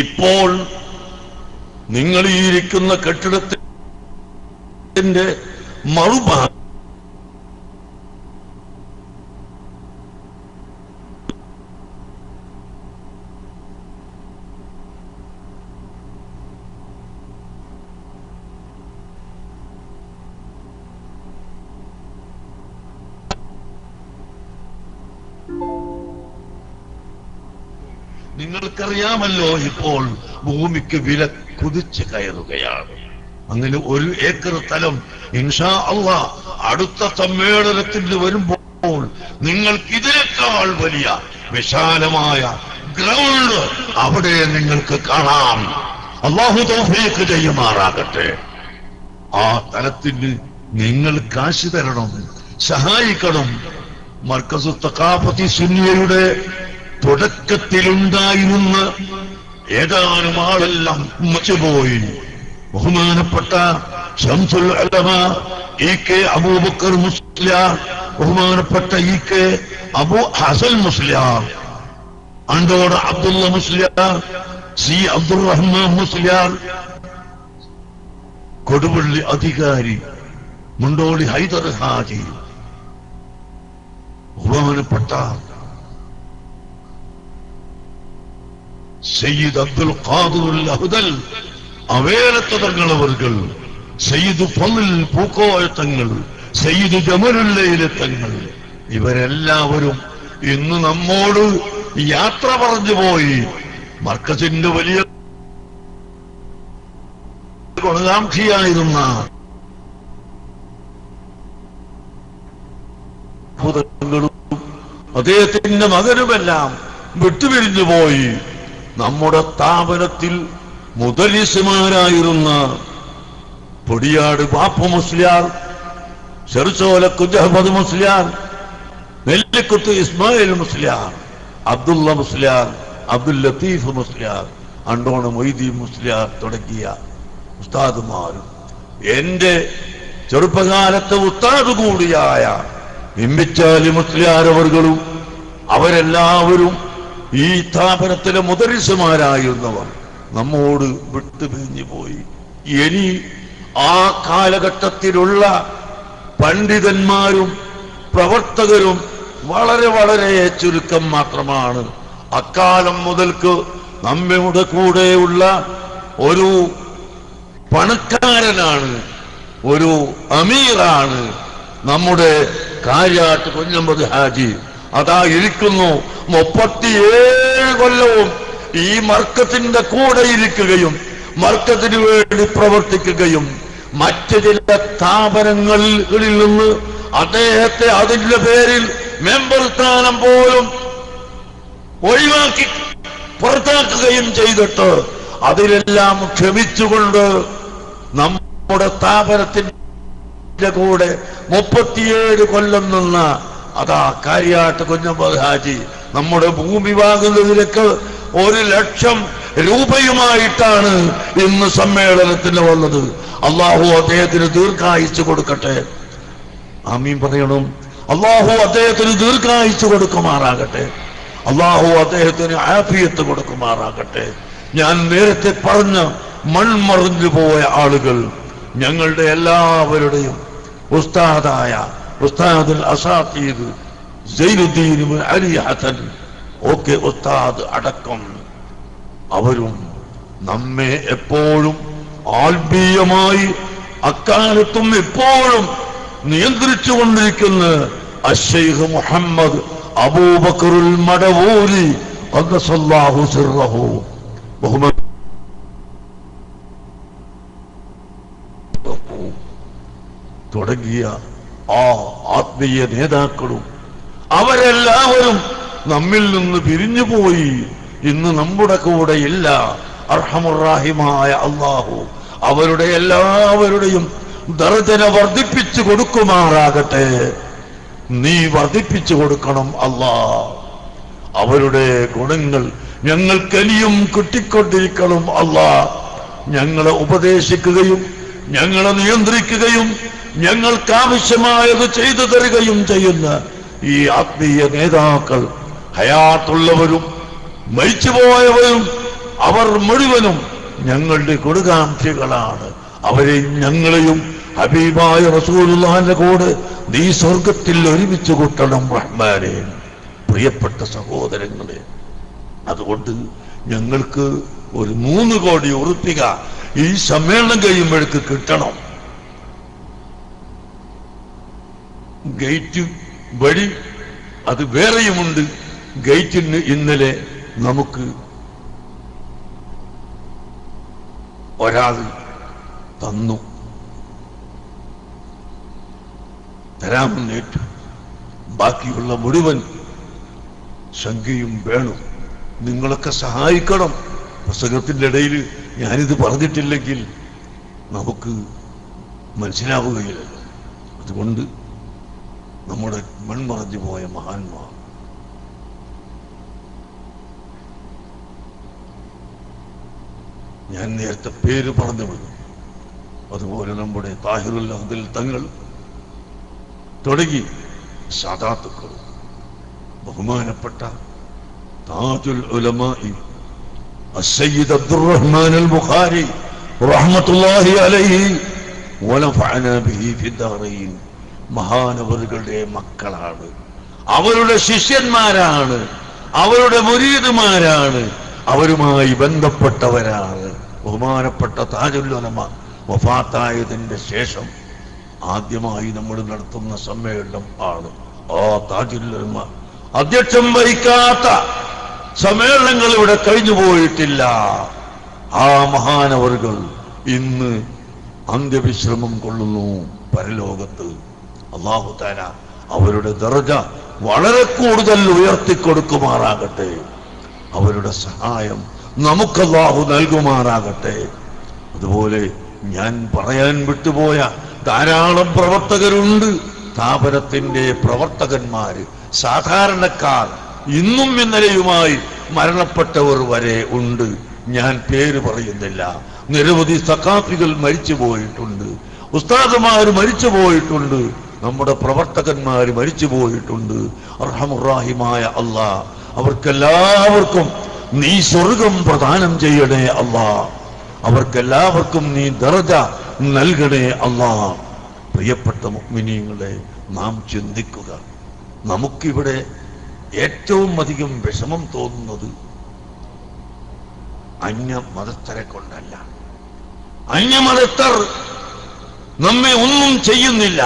ഇപ്പോൾ നിങ്ങൾ ഈ ഇരിക്കുന്ന കെട്ടിടത്തിന്റെ മറുഭാഗം നിങ്ങൾക്കറിയാമല്ലോ ഇപ്പോൾ ഭൂമിക്ക് വില കുതിച്ചു കയറുകയാണ്. അങ്ങനെ 1 ഏക്കർ സ്ഥലം ഇൻഷാ അല്ലാഹ് അടുത്ത സമ്മേളനത്തിൽ വരുമ്പോൾ നിങ്ങൾക്ക് ഇതിനേക്കാൾ വലിയ വിശാലമായ ഗ്രൗണ്ട് അവിടെ നിങ്ങൾക്ക് കാണാം. അല്ലാഹു തൗഫീഖ് ചെയ്യുമാറാകട്ടെ. ആ സ്ഥലത്തിന് നിങ്ങൾ കാശ് തരണം, സഹായിക്കണം. മർക്കസു തഖാഫത്തി സുന്നിയയുടെ തുടക്കത്തിലുണ്ടായിരുന്ന ഏതാനും ആളെല്ലാം മച്ചുപോയി. ബഹുമാനപ്പെട്ട ശംസുൽ ഉലമ ഇ.കെ. അബൂബക്കർ മുസ്ലിയാർ, ബഹുമാനപ്പെട്ട ഇ.കെ. അബൂ ഹസൻ മുസ്ലിയാർ, അണ്ടോട് അബ്ദുള്ള മുസ്ലിയാർ, സി അബ്ദുറഹ്മാൻ മുസ്ലിയാർ, കൊടുവള്ളി അധികാരി, മുണ്ടോളി ഹൈദർ ഹാജി, ബഹുമാനപ്പെട്ട സയ്യിദ് അബ്ദുൽ ഖാദിർ അഹ്ദൽ അവേലത്ത് തങ്ങളവர்கள், സയ്യിദ് ഫളിൽ പൂക്കോയ തങ്ങൾ, സയ്യിദ് ജമലുല്ലൈല തങ്ങൾ, ഇവരെല്ലാവരും ഇന്ന് നമ്മോട് യാത്ര പറഞ്ഞു പോയി. മർക്കസിന്റെ വലിയ ഗുണകാംക്ഷിയായിരുന്ന അദ്ദേഹത്തിന്റെ മകനുമെല്ലാം വിട്ടുപിരിഞ്ഞു പോയി. നമ്മുടെ സ്ഥാപനത്തിൽ മുദരിസുമാരായിരുന്ന പൊടിയാട് ബാപ്പു മുസ്ലിയാർ, ചെറുചോലക്കുഞ്ഞ് അഹമ്മദ് മുസ്ലിയാർ, നെല്ലിക്കുത്ത് ഇസ്മായിൽ മുസ്ലിയാർ, അബ്ദുള്ള മുസ്ലിയാർ, അബ്ദുൽ ലത്തീഫ് മുസ്ലിയാർ, അണ്ടോണ മൊയ്തീൻ മുസ്ലിയാർ തുടങ്ങിയ ഉസ്താദുമാരും എന്റെ ചെറുപ്പകാലത്തെ ഉസ്താദ് കൂടിയായ ഇമ്പിച്ചാലി മുസ്ലിയാരവர்களுം അവരെല്ലാവരും ഈ സ്ഥാപനത്തിലെ മുദരിസുമാരായിരുന്നവർ നമ്മോട് വിട്ടുപിരിഞ്ഞു പോയി. ഇനി ആ കാലഘട്ടത്തിലുള്ള പണ്ഡിതന്മാരും പ്രവർത്തകരും വളരെ വളരെ ചുരുക്കം മാത്രമാണ്. അക്കാലം മുതൽക്ക് നമ്മുടെ കൂടെയുള്ള ഒരു പണക്കാരനാണ്, ഒരു അമീറാണ് നമ്മുടെ കാര്യാട്ട് കുഞ്ഞമ്പത് ഹാജി. അതാ ഇരിക്കുന്നു. 37 കൊല്ലവും ഈ മർക്കത്തിന്റെ കൂടെ ഇരിക്കുകയും മർക്കത്തിന് വേണ്ടി പ്രവർത്തിക്കുകയും മറ്റു ചില സ്ഥാപനങ്ങളിൽ നിന്ന് അദ്ദേഹത്തെ അതിന്റെ പേരിൽ മെമ്പർ സ്ഥാനം പോലും ഒഴിവാക്കി പുറത്താക്കുകയും ചെയ്തിട്ട് അതിലെല്ലാം ക്ഷമിച്ചുകൊണ്ട് നമ്മുടെ സ്ഥാപനത്തിന്റെ കൂടെ 37 കൊല്ലം നിന്ന അതാ കാര്യാട്ട് കുഞ്ഞമ്പത് ഹാജി നമ്മുടെ ഭൂമി വാങ്ങുന്നതിലേക്ക് 1 ലക്ഷം രൂപയുമായിട്ടാണ് ഇന്ന് സമ്മേളനത്തിന് വന്നത്. അള്ളാഹു അദ്ദേഹത്തിന് ദീർഘായുസ്സ് കൊടുക്കട്ടെ. ആമീൻ പറയണം. അള്ളാഹു അദ്ദേഹത്തിന് ദീർഘായുസ്സ് കൊടുക്കുമാറാകട്ടെ. അള്ളാഹു അദ്ദേഹത്തിന് ആഫിയത്ത് കൊടുക്കുമാറാകട്ടെ. ഞാൻ നേരത്തെ പറഞ്ഞ മൺമറിഞ്ഞു പോയ ആളുകൾ ഞങ്ങളുടെ എല്ലാവരുടെയും ഉസ്താദായ ഉസ്താദുൽ അസാത്തീദ് സൈനുദ്ദീൻ അലി ഹസൻ ഒക്കെ ഉസ്താദ് അടക്കം അവരും നമ്മെ എപ്പോഴും ആത്മീയമായി അക്കാലത്തും എപ്പോഴും നിയന്ത്രിച്ചുകൊണ്ടിരിക്കുന്ന അശ്ശൈഖ് മുഹമ്മദ് അബൂബക്കറുൽ മടവൂരി ഖദ്ദസല്ലാഹു സിർറഹു തുടങ്ങിയ ആ ആത്മീയ നേതാക്കളും അവരെല്ലാവരും നമ്മിൽ നിന്ന് പിരിഞ്ഞുപോയി. ഇന്ന് നമ്മുടെ കൂടെ ഇല്ല. അർഹമുറാഹിമായ അല്ലാഹു അവരുടെ എല്ലാവരുടെയും ദർജന വർദ്ധിപ്പിച്ചു കൊടുക്കുമാറാകട്ടെ. നീ വർദ്ധിപ്പിച്ചു കൊടുക്കണം അല്ലാ. അവരുടെ ഗുണങ്ങൾ ഞങ്ങൾക്കിനിയും കിട്ടിക്കൊണ്ടിരിക്കണം അല്ലാ. ഞങ്ങളെ ഉപദേശിക്കുകയും ഞങ്ങളെ നിയന്ത്രിക്കുകയും ഞങ്ങൾക്കാവശ്യമായത് ചെയ്തു തരികയും ചെയ്യുന്ന ഈ ആത്മീയ നേതാക്കൾ ഹയാത്തുള്ളവരും മരിച്ചുപോയവരും അവർ മുഴുവനും ഞങ്ങളുടെ കൊടുകാംക്ഷികളാണ്. അവരെ ഞങ്ങളെയും ഹബീബായ റസൂലുള്ളാഹിന്റെ കൂടെ നീ സ്വർഗത്തിൽ ഒരുമിച്ച് കൂട്ടണം റഹ്മാനെ. പ്രിയപ്പെട്ട സഹോദരങ്ങളെ, അതുകൊണ്ട് ഞങ്ങൾക്ക് ഒരു 3 കോടി ഉറുപ്പിക ഈ സമ്മേളനം കഴിയുമ്പോഴേക്ക് കിട്ടണം. ഗേറ്റ് വഴി അത് വേറെയുമുണ്ട്. ഗേറ്റിന് ഇന്നലെ നമുക്ക് ഒരാൾ തന്നു, തരാമെന്നേറ്റു. ബാക്കിയുള്ള മുഴുവൻ ശങ്കയും വേണം, നിങ്ങളൊക്കെ സഹായിക്കണം. പ്രസംഗത്തിൻ്റെ ഇടയിൽ ഞാനിത് പറഞ്ഞിട്ടില്ലെങ്കിൽ നമുക്ക് മനസ്സിലാവുകയില്ലല്ലോ. അതുകൊണ്ട് നമ്മുടെ മൺമറഞ്ഞു പോയ മഹാന്മാർ, ഞാൻ നേരത്തെ പേര് പറഞ്ഞു വന്നു, അതുപോലെ നമ്മുടെ താഹിറുൽ അഹ്ദിൽ തങ്ങൾ തുടങ്ങി സാദാത്തുക്കൾ, ബഹുമാനപ്പെട്ട താജുൽ ഉലമാഇ അസ്സയ്യിദ് അബ്ദുർറഹ്മാൻ അൽ ബുഖാരി റഹ്മത്തുള്ളാഹി അലൈഹി വനഫഅനാ ബിഹി ഫിദ്ദാറൈൻ മഹാനവറുകളുടെ മക്കളാണ്, അവരുടെ ശിഷ്യന്മാരാണ്, അവരുടെ മുരീദുമാരാണ്, അവരുമായി ബന്ധപ്പെട്ടവരാണ്. ബഹുമാനപ്പെട്ട താജുൽ ഉലമ വഫാത്തായതിന്റെ ശേഷം ആദ്യമായി നമ്മൾ നടത്തുന്ന സമ്മേളനം ആണ്. ആ താജുൽ ഉലമ അധ്യക്ഷം വഹിക്കാത്ത സമ്മേളനങ്ങൾ ഇവിടെ കഴിഞ്ഞു പോയിട്ടില്ല. ആ മഹാനവറുകൾ ഇന്ന് അന്ത്യവിശ്രമം കൊള്ളുന്നു പരലോകത്ത്. അല്ലാഹു തആല അവരുടെ ദർജ വളരെ കൂടുതൽ ഉയർത്തിക്കൊടുക്കുമാറാകട്ടെ. അവരുടെ സഹായം നമുക്ക് അല്ലാഹു നൽകുമാറാകട്ടെ. അതുപോലെ ഞാൻ പറയാൻ വിട്ടുപോയ ധാരാളം പ്രവർത്തകരുണ്ട്. സ്ഥാപനത്തിന്റെ പ്രവർത്തകന്മാര്, സാധാരണക്കാർ, ഇന്നും ഇന്നലെയുമായി മരണപ്പെട്ടവർ വരെ ഉണ്ട്. ഞാൻ പേര് പറയുന്നില്ല. നിരവധി സഖാഫികൾ മരിച്ചു പോയിട്ടുണ്ട്, ഉസ്താദുമാർ മരിച്ചു പോയിട്ടുണ്ട്, നമ്മുടെ പ്രവർത്തകന്മാർ മരിച്ചു പോയിട്ടുണ്ട്. അർഹമുറാഹിമായ അല്ലാഹ് അവർക്കെല്ലാവർക്കും നീ സ്വർഗം പ്രദാനം ചെയ്യണേ അല്ലാഹ്. അവർക്കെല്ലാവർക്കും നീ ദർജ നൽകണേ അല്ലാഹ്. പ്രിയപ്പെട്ട മുഅ്മിനീങ്ങളെ, നാം ചിന്തിക്കുക. നമുക്കിവിടെ ഏറ്റവും അധികം വിഷമം തോന്നുന്നത് അന്യമതസ്ഥരെ കൊണ്ടല്ല. അന്യമതസ്ഥർ നമ്മെ ഒന്നും ചെയ്യുന്നില്ല.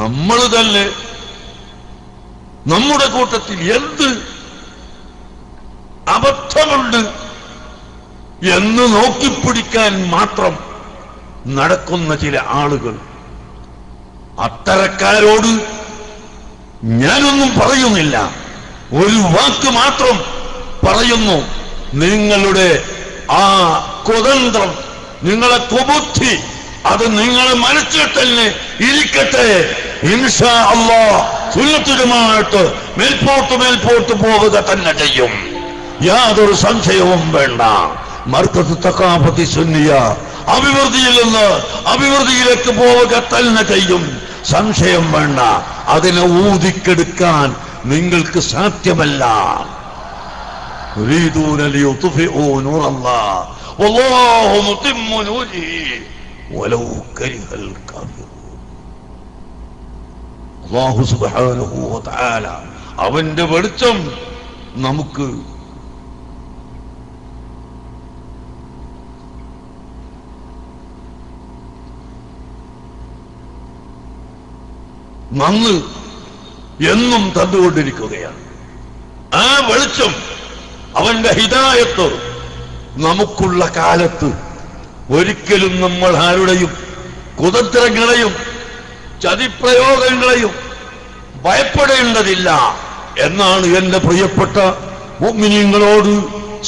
നമ്മൾ തന്നെ നമ്മുടെ കൂട്ടത്തിൽ എന്ത് അബദ്ധമുണ്ട് എന്ന് നോക്കിപ്പിടിക്കാൻ മാത്രം നടക്കുന്ന ചില ആളുകൾ. അത്തരക്കാരോട് ഞാനൊന്നും പറയുന്നില്ല, ഒരു വാക്ക് മാത്രം പറയുന്നു. നിങ്ങളുടെ ആ കുതന്ത്രം, നിങ്ങളെ കുബുദ്ധി, അത് നിങ്ങളെ മനസ്സിൽ തന്നെ ഇരിക്കട്ടെ. ഇൻഷാ അല്ലാഹ് സുന്നത്ത് ജമാഅത്ത് മേൽപോട്ട് പോവുക തന്നെ ചെയ്യും, യാതൊരു സംശയവും വേണ്ട. മർക്കസ് തഖാഫത്തി സുന്നിയ അഭിവൃദ്ധിയിൽ നിന്ന് അഭിവൃദ്ധിയിലേക്ക് പോവുക തന്നെ ചെയ്യും, സംശയം വേണ്ട. അതിനെ ഊതിക്കെടുക്കാൻ നിങ്ങൾക്ക് സാധ്യമല്ല. يريدون ليطفئوا نور الله والله متم نوره ولو كره الكافرون. അല്ലാഹു സുബ്ഹാനഹു വ തആല അവന്റെ വെളിച്ചം നമുക്ക് നന്ന് എന്നും തന്നുകൊണ്ടിരിക്കുകയാണ്. ആ വെളിച്ചം, അവന്റെ ഹിദായത്ത് നമുക്കുള്ള കാലത്ത് ഒരിക്കലും നമ്മൾ ആരുടെയും കുതന്ത്രങ്ങളെയും ചതിപ്രയോഗങ്ങളെയും ഭയപ്പെടേണ്ടതില്ല എന്നാണ് എന്റെ പ്രിയപ്പെട്ട മുഅ്മിനീങ്ങളോട്,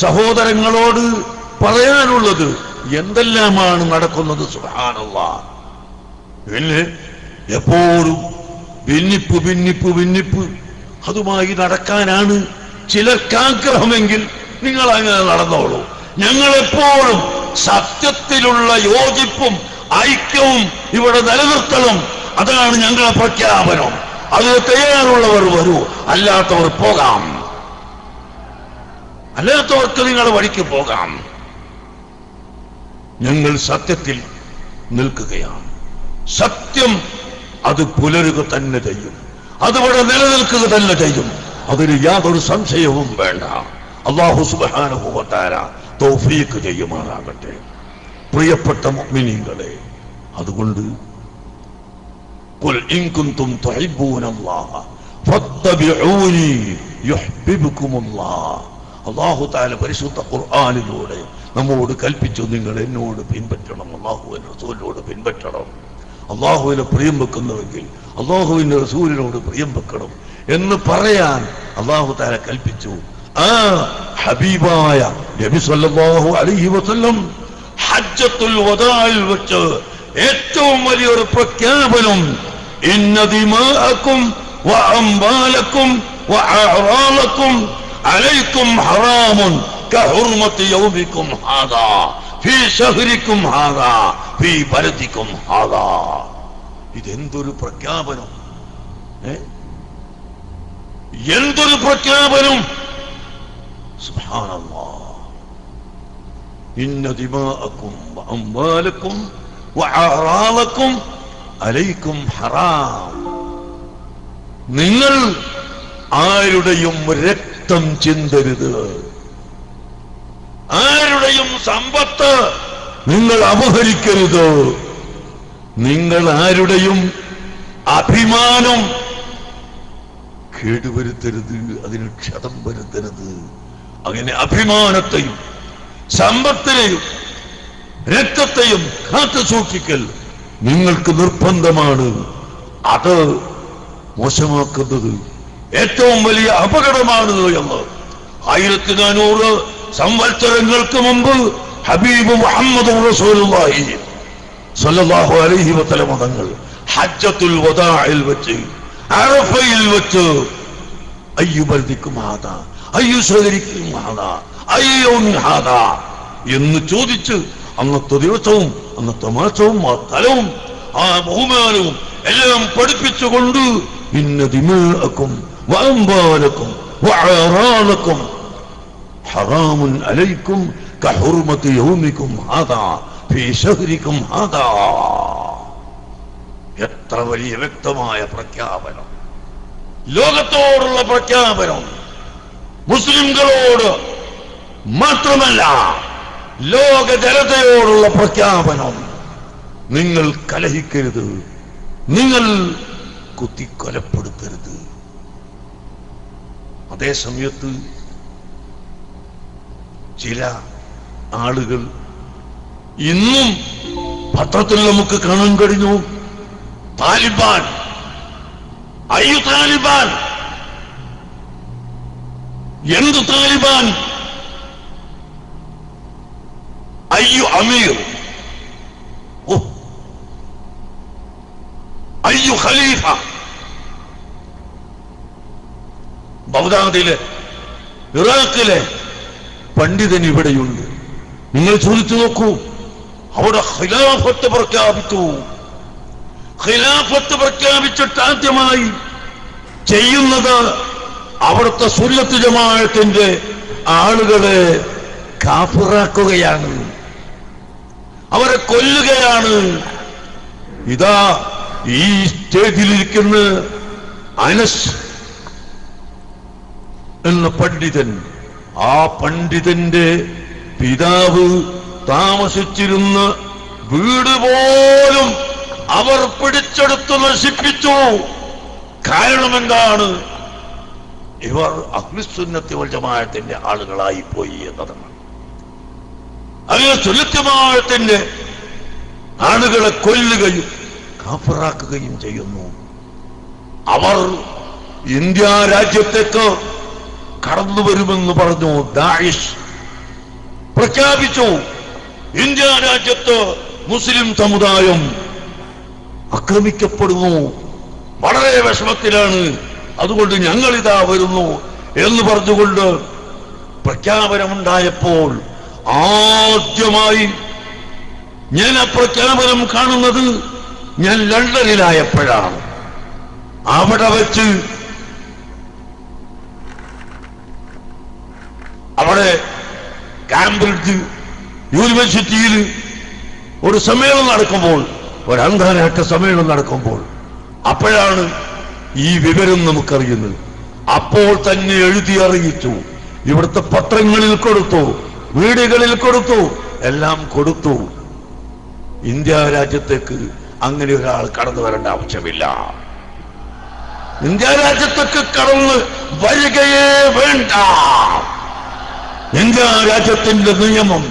സഹോദരങ്ങളോട് പറയാനുള്ളത്. എന്തെല്ലാമാണ് നടക്കുന്നത് സുബ്ഹാനല്ലാഹ്. പിന്നെ എപ്പോഴും ഭിന്നിപ്പ് അതുമായി നടക്കാനാണ് ചിലർക്ക് ആഗ്രഹമെങ്കിൽ നിങ്ങൾ അങ്ങനെ നടന്നോളൂ. ഞങ്ങളെപ്പോഴും സത്യത്തിലുള്ള യോജിപ്പും ഐക്യവും ഇവിടെ നിലനിർത്തണം. അതാണ് ഞങ്ങളുടെ പ്രഖ്യാപനം. അതിന് തയ്യാറുള്ളവർ വരൂ, അല്ലാത്തവർ പോകാം. അല്ലാത്തവർക്ക് നിങ്ങളുടെ വഴിക്ക് പോകാം. ഞങ്ങൾ സത്യത്തിൽ നിൽക്കുകയാണ്. സത്യം അത് പുലരുക തന്നെ ചെയ്യും, അതിവിടെ നിലനിൽക്കുക തന്നെ ചെയ്യും. അതിന് യാതൊരു സംശയവും വേണ്ട. അല്ലാഹു സുബ്ഹാനഹു വ തആല തൗഫീഖ് ചെയ്യുമാറാകട്ടെ. പ്രിയപ്പെട്ട മുഅ്മിനീങ്ങളെ, അതുകൊണ്ട് ഖുൽ ഇൻ കുൻതും തുഹിബ്ബൂനല്ലാഹ ഫത്തബിഊനി യുഹ്ബിബുകുമുല്ലാഹ്. അല്ലാഹു തആല പരിശുദ്ധ ഖുർആനിലൂടെ നമ്മോട് കൽപ്പിച്ചു, നിങ്ങൾ എന്നോട് പിൻപറ്റണം, അല്ലാഹുവിന്റെ റസൂലിനോട് പിൻപറ്റണം. അല്ലാഹുവിനെ പ്രിയം വെക്കുന്നുവെങ്കിൽ അല്ലാഹുവിന്റെ റസൂലിനോട് പ്രിയം വെക്കണം എന്ന് പറയാൻ അല്ലാഹു തആല കൽപ്പിച്ചു. ആ ഹബീബായ നബി സല്ലല്ലാഹു അലൈഹി വസല്ലം ഹജ്ജത്തുൽ വദാഇൽ വെച്ച് ഏറ്റവും വലിയൊരു പ്രഖ്യാപനം, ഇന്ന ദിമാഅക്കും വഅംവാലക്കും വഅഅറാലക്കും അലൈക്കും ഹറാമുൻ കഹുർമത്തി യൗമിക്കും ഹാദാ ഫീ ശഹ്രിക്കും ഹാദാ ഫീ ബലദിക്കും ഹാദാ. ഇതെന്തൊരു പ്രഖ്യാപനം! എന്തൊരു പ്രഖ്യാപനം! സുബ്ഹാനല്ലാഹ്. ഇന്ന ദിമാഅക്കും വഅംവാലക്കും വഅഅറാലക്കും അലൈക്കും ഹറാം. നിങ്ങൾ ആരുടെയും രക്തം ചിന്തരുത്, ആരുടെയും സമ്പത്ത് നിങ്ങൾ അപഹരിക്കരുത്, നിങ്ങൾ ആരുടെയും അഭിമാനം കേടുവരുത്തരുത്, അതിന് ക്ഷതം വരുത്തരുത്. അങ്ങനെ അഭിമാനത്തെയും സമ്പത്തിനെയും രക്തത്തെയും കാത്തു സൂക്ഷിക്കൽ നിങ്ങൾക്ക് നിർബന്ധമാണ്. അത് മോശമാക്കുന്നത് ഏറ്റവും വലിയ അപകടമാണ് എന്ന് 1400 സംവത്സരങ്ങൾക്ക് മുമ്പ് ഹബീബ് മുഹമ്മദ് റസൂലുള്ളാഹി സ്വല്ലല്ലാഹു അലൈഹി വസല്ലം തങ്ങൾ ഹജ്ജത്തുൽ വദാഇൽ വെച്ച്, അറഫയിൽ വെച്ച്, അയ്യു ബൽദിക്കും ഹാദാ അയ്യു ശഹരിക്കും ഹാദാ അയ്യൗം ഹാദാ എന്ന് ചോദിച്ച് അന്നത്തെ ദിവസവും അന്നത്തെ മാസവും ആ സ്ഥലവും ആ ബഹുമാനവും എല്ലാം പഠിപ്പിച്ചുകൊണ്ട് ഇന്ന ദിമാഅക്കും വഅംവാലക്കും വഅഅറാലക്കും ഹറാമുൻ അലൈക്കും കഹുർമത്തി യൗമിക്കും ഹാദാ ഫീ ശഹ്രിക്കും ഹാദാ. എത്ര വലിയ വ്യക്തമായ പ്രഖ്യാപനം! ലോകത്തോടുള്ള പ്രഖ്യാപനം, മുസ്ലിംകളോട് മാത്രമല്ല ലോക ജനതയോടുള്ള പ്രഖ്യാപനം. നിങ്ങൾ കലഹിക്കരുത്, നിങ്ങൾ കുത്തിക്കൊലപ്പെടുത്തരുത്. അതേ സമയത്ത് ചില ആളുകൾ ഇന്നും പത്രത്തിൽ നമുക്ക് കാണാൻ കഴിഞ്ഞു, താലിബാൻ, അയ്യു താലിബാൻ, എന്ത് താലിബാൻ, അയ്യു അമീർ, അയ്യു ഖലീഫ. ബഗ്ദാദിലെ ഇറാഖിലെ പണ്ഡിതൻ ഇവിടെയുണ്ട്. നിങ്ങൾ ചോദിച്ചു നോക്കൂ, അവിടെ ഖിലാഫത്ത് പ്രഖ്യാപിച്ചു. ഖിലാഫത്ത് പ്രഖ്യാപിച്ചിട്ട് ആദ്യമായി ചെയ്യുന്നത് അവിടുത്തെ സുന്നത്ത് ജമാഅത്തിന്റെ ആളുകളെ കാഫിറാക്കുകയാണ്, അവരെ കൊല്ലുകയാണ്. ഇതാ ഈ സ്റ്റേജിലിരിക്കുന്ന അനസ് എന്ന പണ്ഡിതൻ, ആ പണ്ഡിതന്റെ പിതാവ് താമസിച്ചിരുന്ന വീട് പോലും അവർ പിടിച്ചെടുത്ത് നശിപ്പിച്ചു. കാരണം എന്താണ്? ഇവർ അഹ്ലുസുന്നത്തി വൽ ജമാഅത്തിന്റെ ആളുകളായി പോയി എന്നതാണ്. അങ്ങനെ സുന്നത്ത് ജമാഅത്തിന്റെ ആളുകളെ കൊല്ലുകയും കാഫിറാക്കുകയും ചെയ്യുന്നു. അവർ ഇന്ത്യ രാജ്യത്തേക്ക് കടന്നു വരുമെന്ന് പറഞ്ഞു. ദാഇഷ് പ്രഖ്യാപിച്ചു, ഇന്ത്യ രാജ്യത്ത് മുസ്ലിം സമുദായം ആക്രമിക്കപ്പെടുന്നു, വളരെ വിഷമത്തിലാണ്, അതുകൊണ്ട് ഞങ്ങളിതാ വരുന്നു എന്ന് പറഞ്ഞുകൊണ്ട് പ്രഖ്യാപനമുണ്ടായപ്പോൾ ആദ്യമായി ഞാൻ ആ പ്രഖ്യാപനം കാണുന്നത് ഞാൻ ലണ്ടനിലായപ്പോഴാണ്. അവിടെ വെച്ച് അവിടെ കാംബ്രിഡ്ജ് യൂണിവേഴ്സിറ്റിയിൽ ഒരു സമ്മേളനം നടക്കുമ്പോൾ, ഒരു അന്താരാഷ്ട്ര സമ്മേളനം നടക്കുമ്പോൾ അപ്പോഴാണ് ഈ വിവരം നമുക്കറിയുന്നത്. അപ്പോൾ തന്നെ എഴുതി അറിയിച്ചു, ഇവിടുത്തെ പത്രങ്ങളിൽ കൊടുത്തു, വീടുകളിൽ കൊടുത്തു, എല്ലാം കൊടുത്തു. ഇന്ത്യ രാജ്യത്തേക്ക് അങ്ങനെ ഒരാൾ കടന്നു വരേണ്ട ആവശ്യമില്ല. ഇന്ത്യ രാജ്യത്തേക്ക് കടന്ന് വരികയേ വേണ്ട. ഇന്ത്യ രാജ്യത്തിന്റെ നിയമം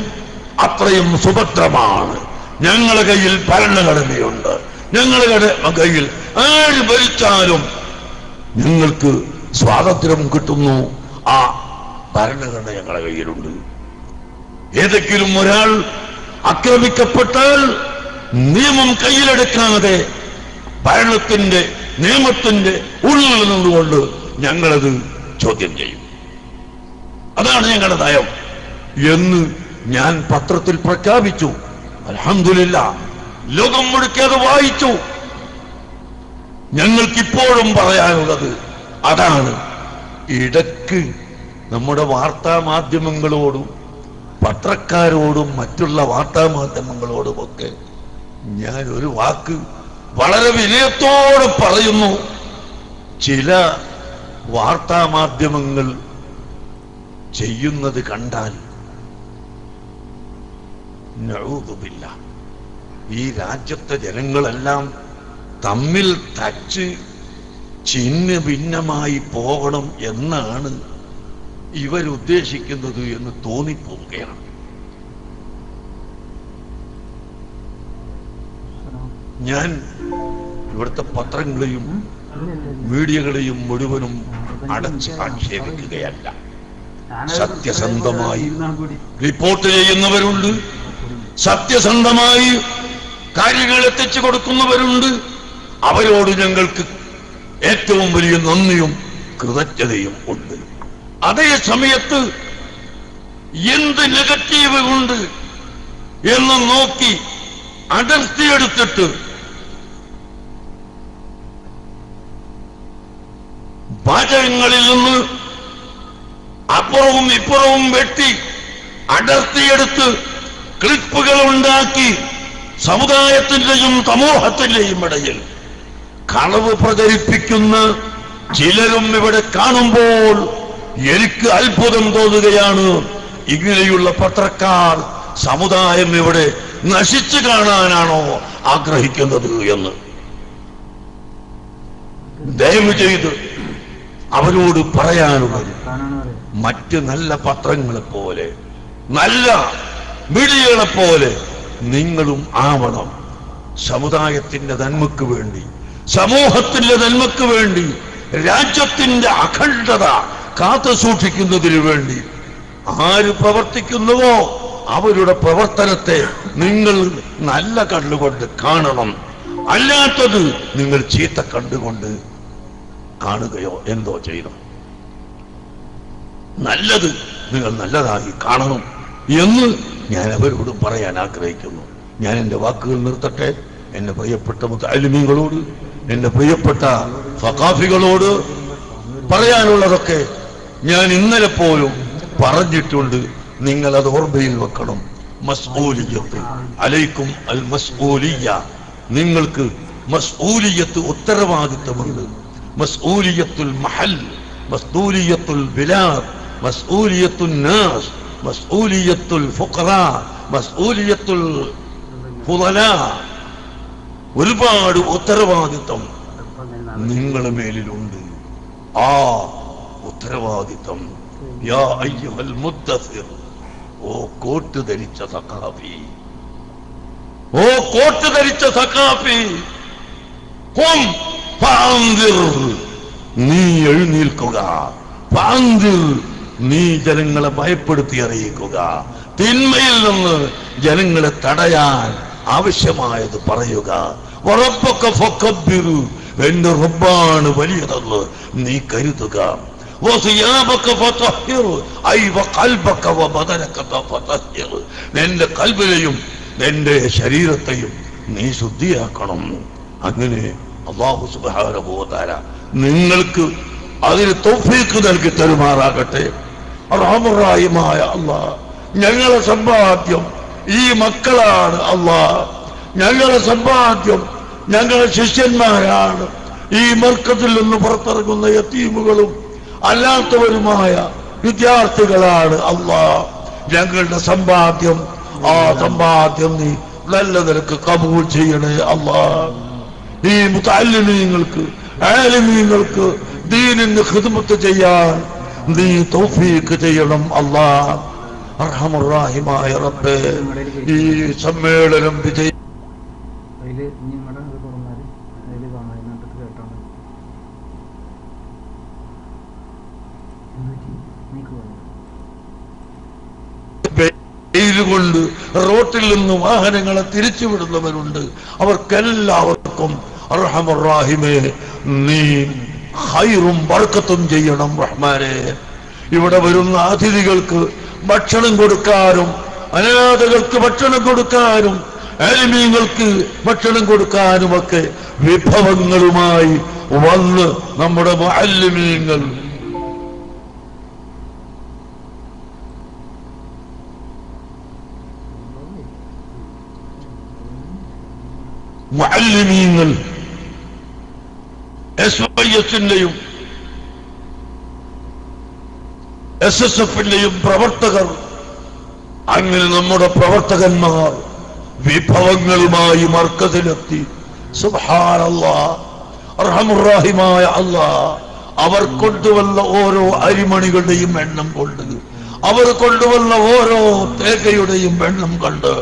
അത്രയും സുഭദ്രമാണ്. ഞങ്ങളുടെ കയ്യിൽ ഭരണഘടനയുണ്ട്. ഞങ്ങളുടെ കയ്യിൽ ആര് ഭരിച്ചാലും ഞങ്ങൾക്ക് സ്വാതന്ത്ര്യം കിട്ടുന്നു. ആ ഭരണഘടന ഞങ്ങളുടെ കയ്യിലുണ്ട്. ഏതെങ്കിലും ഒരാൾ ആക്രമിക്കപ്പെട്ടാൽ നിയമം കയ്യിലെടുക്കാതെ ഭരണത്തിന്റെ നിയമത്തിന്റെ ഉള്ളിൽ നിന്നുകൊണ്ട് ഞങ്ങളത് ചോദ്യം ചെയ്യും. അതാണ് ഞങ്ങളുടെ നയം എന്ന് ഞാൻ പത്രത്തിൽ പ്രഖ്യാപിച്ചു. അൽഹംദുലില്ലാഹ് ലോകം മുഴുക്കെ അത് വായിച്ചു. ഞങ്ങൾക്കിപ്പോഴും പറയാനുള്ളത് അതാണ്. ഇടയ്ക്ക് നമ്മുടെ വാർത്താ മാധ്യമങ്ങളോടും പത്രക്കാരോടും മറ്റുള്ള വാർത്താ മാധ്യമങ്ങളോടുമൊക്കെ ഞാൻ ഒരു വാക്ക് വളരെ വിനയത്തോടെ പറയുന്നു. ചില വാർത്താ മാധ്യമങ്ങൾ ചെയ്യുന്നത് കണ്ടാൽ നഊദു ബില്ലാഹ്, ഈ രാജ്യത്തെ ജനങ്ങളെല്ലാം തമ്മിൽ തച്ച് ചിന്ന ഭിന്നമായി പോകണം എന്നാണ് ഇവരുദ്ദേശിക്കുന്നത് എന്ന് തോന്നിപ്പോവുകയാണ്. ഞാൻ ഇവിടുത്തെ പത്രങ്ങളെയും മീഡിയകളെയും മുഴുവനും അടച്ച് ആക്ഷേപിക്കുകയല്ല. സത്യസന്ധമായി റിപ്പോർട്ട് ചെയ്യുന്നവരുണ്ട്, സത്യസന്ധമായി കാര്യങ്ങൾ എത്തിച്ചു കൊടുക്കുന്നവരുണ്ട്. അവരോട് ഞങ്ങൾക്ക് ഏറ്റവും വലിയ നന്ദിയും കൃതജ്ഞതയും ഉണ്ട്. അതേ സമയത്ത് എന്ത് നെഗറ്റീവ് ഉണ്ട് എന്ന് നോക്കി അടർത്തിയെടുത്തിട്ട് വാചകങ്ങളിൽ നിന്ന് അപ്പുറവും ഇപ്പുറവും വെട്ടി അടർത്തിയെടുത്ത് ക്ലിപ്പുകൾ ഉണ്ടാക്കി സമുദായത്തിന്റെയും സമൂഹത്തിന്റെയും ഇടയിൽ കളവ് പ്രചരിപ്പിക്കുന്ന ചിലരും ഇവിടെ കാണുമ്പോൾ എനിക്ക് അത്ഭുതം തോന്നുകയാണ്. ഇങ്ങനെയുള്ള പത്രക്കാർ സമുദായം ഇവിടെ നശിച്ചു കാണാനാണോ ആഗ്രഹിക്കുന്നത് എന്ന്. ദയവ് ചെയ്ത് അവരോട് പറയാനുള്ളത്, മറ്റ് നല്ല പത്രങ്ങളെ പോലെ നല്ല മീഡിയകളെ പോലെ നിങ്ങളും ആവണം. സമുദായത്തിന്റെ നന്മക്ക് വേണ്ടി, സമൂഹത്തിന്റെ നന്മക്ക് വേണ്ടി, രാജ്യത്തിന്റെ അഖണ്ഡത കാത്തു സൂക്ഷിക്കുന്നതിന് വേണ്ടി ആര് പ്രവർത്തിക്കുന്നുവോ അവരുടെ പ്രവർത്തനത്തെ നിങ്ങൾ നല്ല കണ്ണുകൊണ്ട് കാണണം. അല്ലാത്തത് നിങ്ങൾ ചീത്ത കണ്ടുകൊണ്ട് കാണുകയോ എന്തോ ചെയ്യണം. നല്ലത് നിങ്ങൾ നല്ലതായി കാണണം എന്ന് ഞാൻ അവരോട് പറയാൻ ആഗ്രഹിക്കുന്നു. ഞാൻ എൻ്റെ വാക്കുകൾ നിർത്തട്ടെ. എന്റെ പ്രിയപ്പെട്ട മുതഅല്ലിമീങ്ങളോട്, എന്റെ പ്രിയപ്പെട്ട സഖാഫികളോട് പറയാനുള്ളതൊക്കെ ഞാൻ ഇന്നലെ പോലും പറഞ്ഞിട്ടുണ്ട്. നിങ്ങൾ അത് ഓർമ്മയിൽ വെക്കണം. മസ്ഊലിയത്ത് അലൈക്കും അൽ മസ്ഊലിയ, നിങ്ങൾക്ക് മസ്ഊലിയത്ത് ഉത്തരവാദിത്തമുണ്ട്. മസ്ഊലിയത്തുൽ മഹൽ, മസ്ഊലിയത്തുൽ ബിലാദ്, മസ്ഊലിയത്തുൽ നാസ്, മസ്ഊലിയത്തുൽ ഫുഖറാ, മസ്ഊലിയത്തുൽ ഫുളലാ. ഒരുപാട് ഉത്തരവാദിത്തം നിങ്ങളുടെ മേലിലുണ്ട്. ആ ഉത്തരവാദിത്തം യാ അയ്യുഹൽ മുദ്ദസിർ, ഓ കോട്ട് ധരിച്ച സഖാഫി, ഓ കോട്ട് ധരിച്ച സഖാഫി, ഖും ഫഅൻദിർ, നീ എഴുന്നേൽക്കുക. ഫഅൻദിർ, നീ ജനങ്ങളെ ഭയപ്പെടുത്തി അറിയിക്കുക. തിന്മയിൽ നിന്ന് ജനങ്ങളെ തടയാൻ ആവശ്യമായത് പറയുക. വറബ്ബക ഫകബ്ബിർ, എന്റെ റബ്ബാണ് വലിയതെന്ന് നീ കരുതുക. വസിയാബക ഫതഹിർ, ഐ വഖൽബക വബദനക ഫതഹിർ, നിന്റെ കൽബിനെയും നിന്റെ ശരീരത്തെയും നീ ശുദ്ധിയാക്കണം. അങ്ങനെ അല്ലാഹു സുബ്ഹാനഹു വ തആല നിങ്ങൾക്ക് അതിന് തൗഫീഖ് നൽകി തരുമാറാകട്ടെ. റഹ്മാനായ അല്ലാഹ്, ഞങ്ങളെ സമ്പാദ്യം ഈ മക്കളാണ്. അല്ലാഹ്, ഞങ്ങളെ സമ്പാദ്യം ഞങ്ങളെ ശിഷ്യന്മാരാണ്. ഈ മർക്കത്തിൽ നിന്ന് പുറത്തിറങ്ങുന്ന യതീമുകളും അല്ലാത്തവരുമായ വിദ്യാർത്ഥികളാണ്. അല്ലാഹ്, ഞങ്ങളുടെ സമ്പാദ്യം, ആ സമ്പാദ്യം നീ നല്ല നിലക്ക് കബൂൽ ചെയ്യണേ. അല്ലാഹ്, ഈ മുതഅല്ലിമീങ്ങൾക്ക്, ആലിമീങ്ങൾക്ക് ദീനിന് ഖിദ്മത്ത് ചെയ്യാൻ നീ തൗഫീഖ് ചെയ്യണം അല്ലാഹ്. അർഹമർ റഹീമായ റബ്ബേ, ഈ സമ്മേളനം വിജയി കൊണ്ട് റോട്ടിൽ നിന്ന് വാഹനങ്ങളെ തിരിച്ചുവിടുന്നവരുണ്ട്. അവർക്കെല്ലാവർക്കും അർഹമർ റഹീമേ നീ ഖൈറും ബർക്കത്തും ചെയ്യണം റഹ്മാനെ. ഇവിടെ വരുന്ന അതിഥികൾക്ക് ഭക്ഷണം കൊടുക്കാനും, അനാഥകൾക്ക് ഭക്ഷണം കൊടുക്കാനും, ആലിമീങ്ങൾക്ക് ഭക്ഷണം കൊടുക്കാനുമൊക്കെ വിഭവങ്ങളുമായി വന്ന് നമ്മുടെ മുഅല്ലിമീങ്ങൾ SYS-ന്റെയും SSF-ന്റെയും പ്രവർത്തകർ, അങ്ങനെ നമ്മുടെ പ്രവർത്തകന്മാർ വിഭവങ്ങളുമായി മർക്കസിലെത്തി. സുബ്ഹാനല്ലാഹ്, അർഹമുർ റഹീമായ അല്ലാഹ്, അവർ കൊണ്ടുവന്ന ഓരോ അരിമണികളുടെയും എണ്ണം കൊണ്ട്, അവർ കൊണ്ടുവന്ന ഓരോ തേങ്ങയുടെയും എണ്ണം കണ്ട്,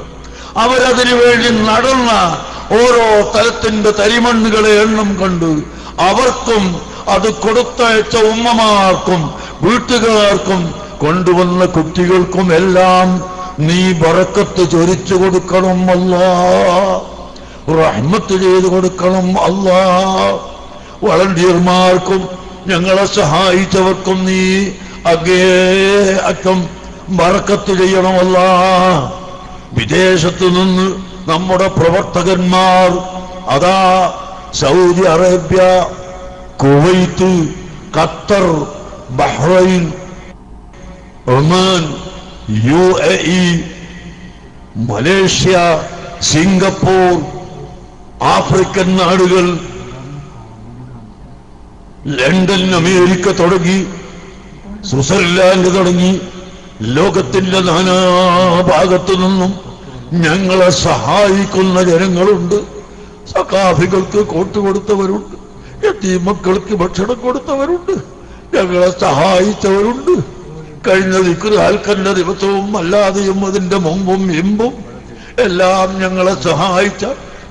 അവരതിനു വേണ്ടി നടന്ന ഓരോ തലത്തിന്റെ തരിമണ്ണുകളെ എണ്ണം കണ്ട്, അവർക്കും അത് കൊടുത്തയച്ച ഉമ്മമാർക്കും വീട്ടുകാർക്കും കൊണ്ടുവന്ന കുട്ടികൾക്കും എല്ലാം നീ ബറക്കത്ത് ചൊരിച്ചു കൊടുക്കണം അല്ലാഹ്, റഹ്മത്ത് ചെയ്തു കൊടുക്കണം അല്ലാഹ്. വളണ്ടിയർമാർക്കും ഞങ്ങളെ സഹായിച്ചവർക്കും നീ അങ്ങേ അറ്റം ബറക്കത്ത് ചെയ്യണം അല്ലാഹ്. വിദേശത്തു നിന്ന് നമ്മുടെ പ്രവർത്തകന്മാർ അതാ Saudi Arabia, Kuwait, Qatar, Bahrain, Oman, UAE, Malaysia, Singapore, African നാടുകൾ, ലണ്ടൻ, അമേരിക്ക തുടങ്ങി സ്വിറ്റ്സർലാൻഡ് തുടങ്ങി ലോകത്തിന്റെ നാനാഭാഗത്തു നിന്നും ഞങ്ങളെ സഹായിക്കുന്ന ജനങ്ങളുണ്ട്. സഖാഫികൾക്ക് കോട്ട് കൊടുത്തവരുണ്ട്, യതീമക്കൾക്ക് ഭക്ഷണം കൊടുത്തവരുണ്ട്, ഞങ്ങളെ സഹായിച്ചവരുണ്ട്. കഴിഞ്ഞ ദിക്റുൽക്കന്റെ ദിവസവും അല്ലാതെയും അതിന്റെ മുമ്പും ഇമ്പും എല്ലാം ഞങ്ങളെ സഹായിച്ച,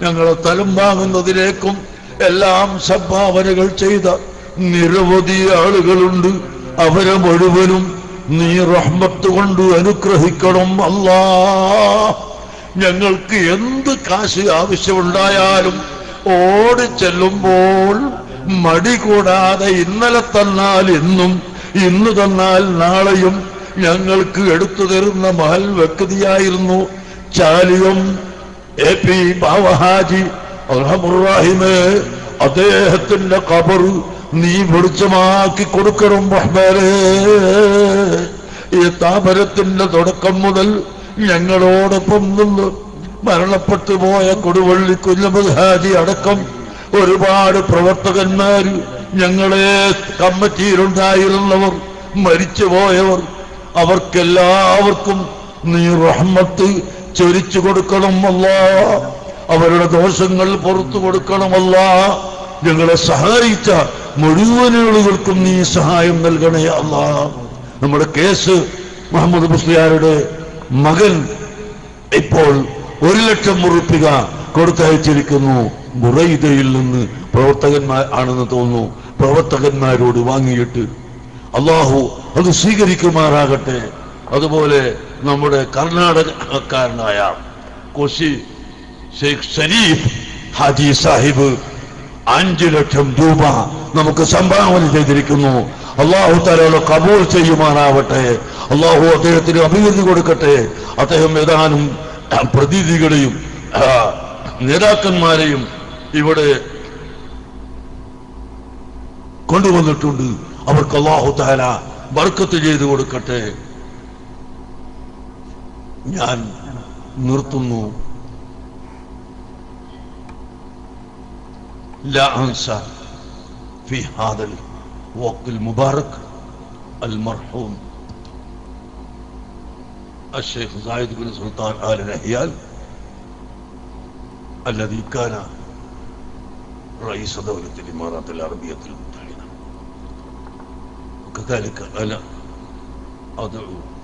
ഞങ്ങളെ തലം വാങ്ങുന്നതിലേക്കും എല്ലാം സംഭാവനകൾ ചെയ്ത നിരവധി ആളുകളുണ്ട്. അവരെ മുഴുവനും നീ റഹ്മത്ത് കൊണ്ട് അനുഗ്രഹിക്കണം അല്ലാഹ്. ഞങ്ങൾക്ക് എന്ത് കാശ് ആവശ്യമുണ്ടായാലും ഓടിച്ചെല്ലുമ്പോൾ മടി കൂടാതെ ഇന്നലെ തന്നാൽ ഇന്നും, ഇന്ന് തന്നാൽ നാളെയും ഞങ്ങൾക്ക് എടുത്തു തരുന്ന മഹൽ വ്യക്തിയായിരുന്നു ചാലിയം AP ബാവഹാജി അർഹമുർ റഹീമേ. അദ്ദേഹത്തിന്റെ ഖബർ നീ വെളിച്ചമാക്കി കൊടുക്കണം റഹ്മാനേ. ഈ താപരത്തിന്റെ തുടക്കം മുതൽ ഞങ്ങളോടൊപ്പം നിന്ന് മരണപ്പെട്ടു പോയ കൊടുവള്ളി കുഞ്ഞഹമ്മദ് ഹാജി അടക്കം ഒരുപാട് പ്രവർത്തകന്മാർ, ഞങ്ങളെ കമ്മിറ്റിയിലുണ്ടായിരുന്നവർ, മരിച്ചുപോയവർ, അവർക്കെല്ലാവർക്കും നീ റഹ്മത്ത് ചൊരിച്ചു കൊടുക്കണം അല്ലാഹ്. അവരുടെ ദോഷങ്ങൾ പുറത്തു കൊടുക്കണം അല്ലാഹ്. ഞങ്ങളെ സഹായിച്ച മുഴുവൻ ആളുകൾക്കും നീ സഹായം നൽകണേ അല്ലാഹ്. നമ്മുടെ കേസ് മുഹമ്മദ് മുസ്ലിയാരുടെ മകൻ ഇപ്പോൾ 1,00,000 ഉറുപ്പിക കൊടുത്തയച്ചിരിക്കുന്നു. ബുറൈദയിൽ നിന്ന് പ്രവർത്തകന്മാർ ആണെന്ന് തോന്നുന്നു, പ്രവർത്തകന്മാരോട് വാങ്ങിയിട്ട്. അള്ളാഹു അത് സ്വീകരിക്കുമാറാകട്ടെ. അതുപോലെ നമ്മുടെ കർണാടകക്കാരനായ കോശി ഷെയ്ഖ് ഷരീഫ് ഹാജി സാഹിബ് 5,00,000 രൂപ നമുക്ക് സംഭാവന ചെയ്തിരിക്കുന്നു. അള്ളാഹു തആല കബൂൽ ചെയ്യുമാറാവട്ടെ. അള്ളാഹു അദ്ദേഹത്തിന് അഭിവൃദ്ധി കൊടുക്കട്ടെ. അദ്ദേഹം ഏതാനും പ്രതിനിധികളെയും നേതാക്കന്മാരെയും ഇവിടെ കൊണ്ടുവന്നിട്ടുണ്ട്. അവർക്ക് അള്ളാഹു തആല ബർക്കത്ത് ചെയ്തു കൊടുക്കട്ടെ. ഞാൻ നിർത്തുന്നു. لا أنسى في هذا الوقت المبارك المرحوم الشيخ زايد بن سلطان آل نهيان الذي كان رئيس دولة الإمارات العربية المتحدة، وكذلك أنا أدعو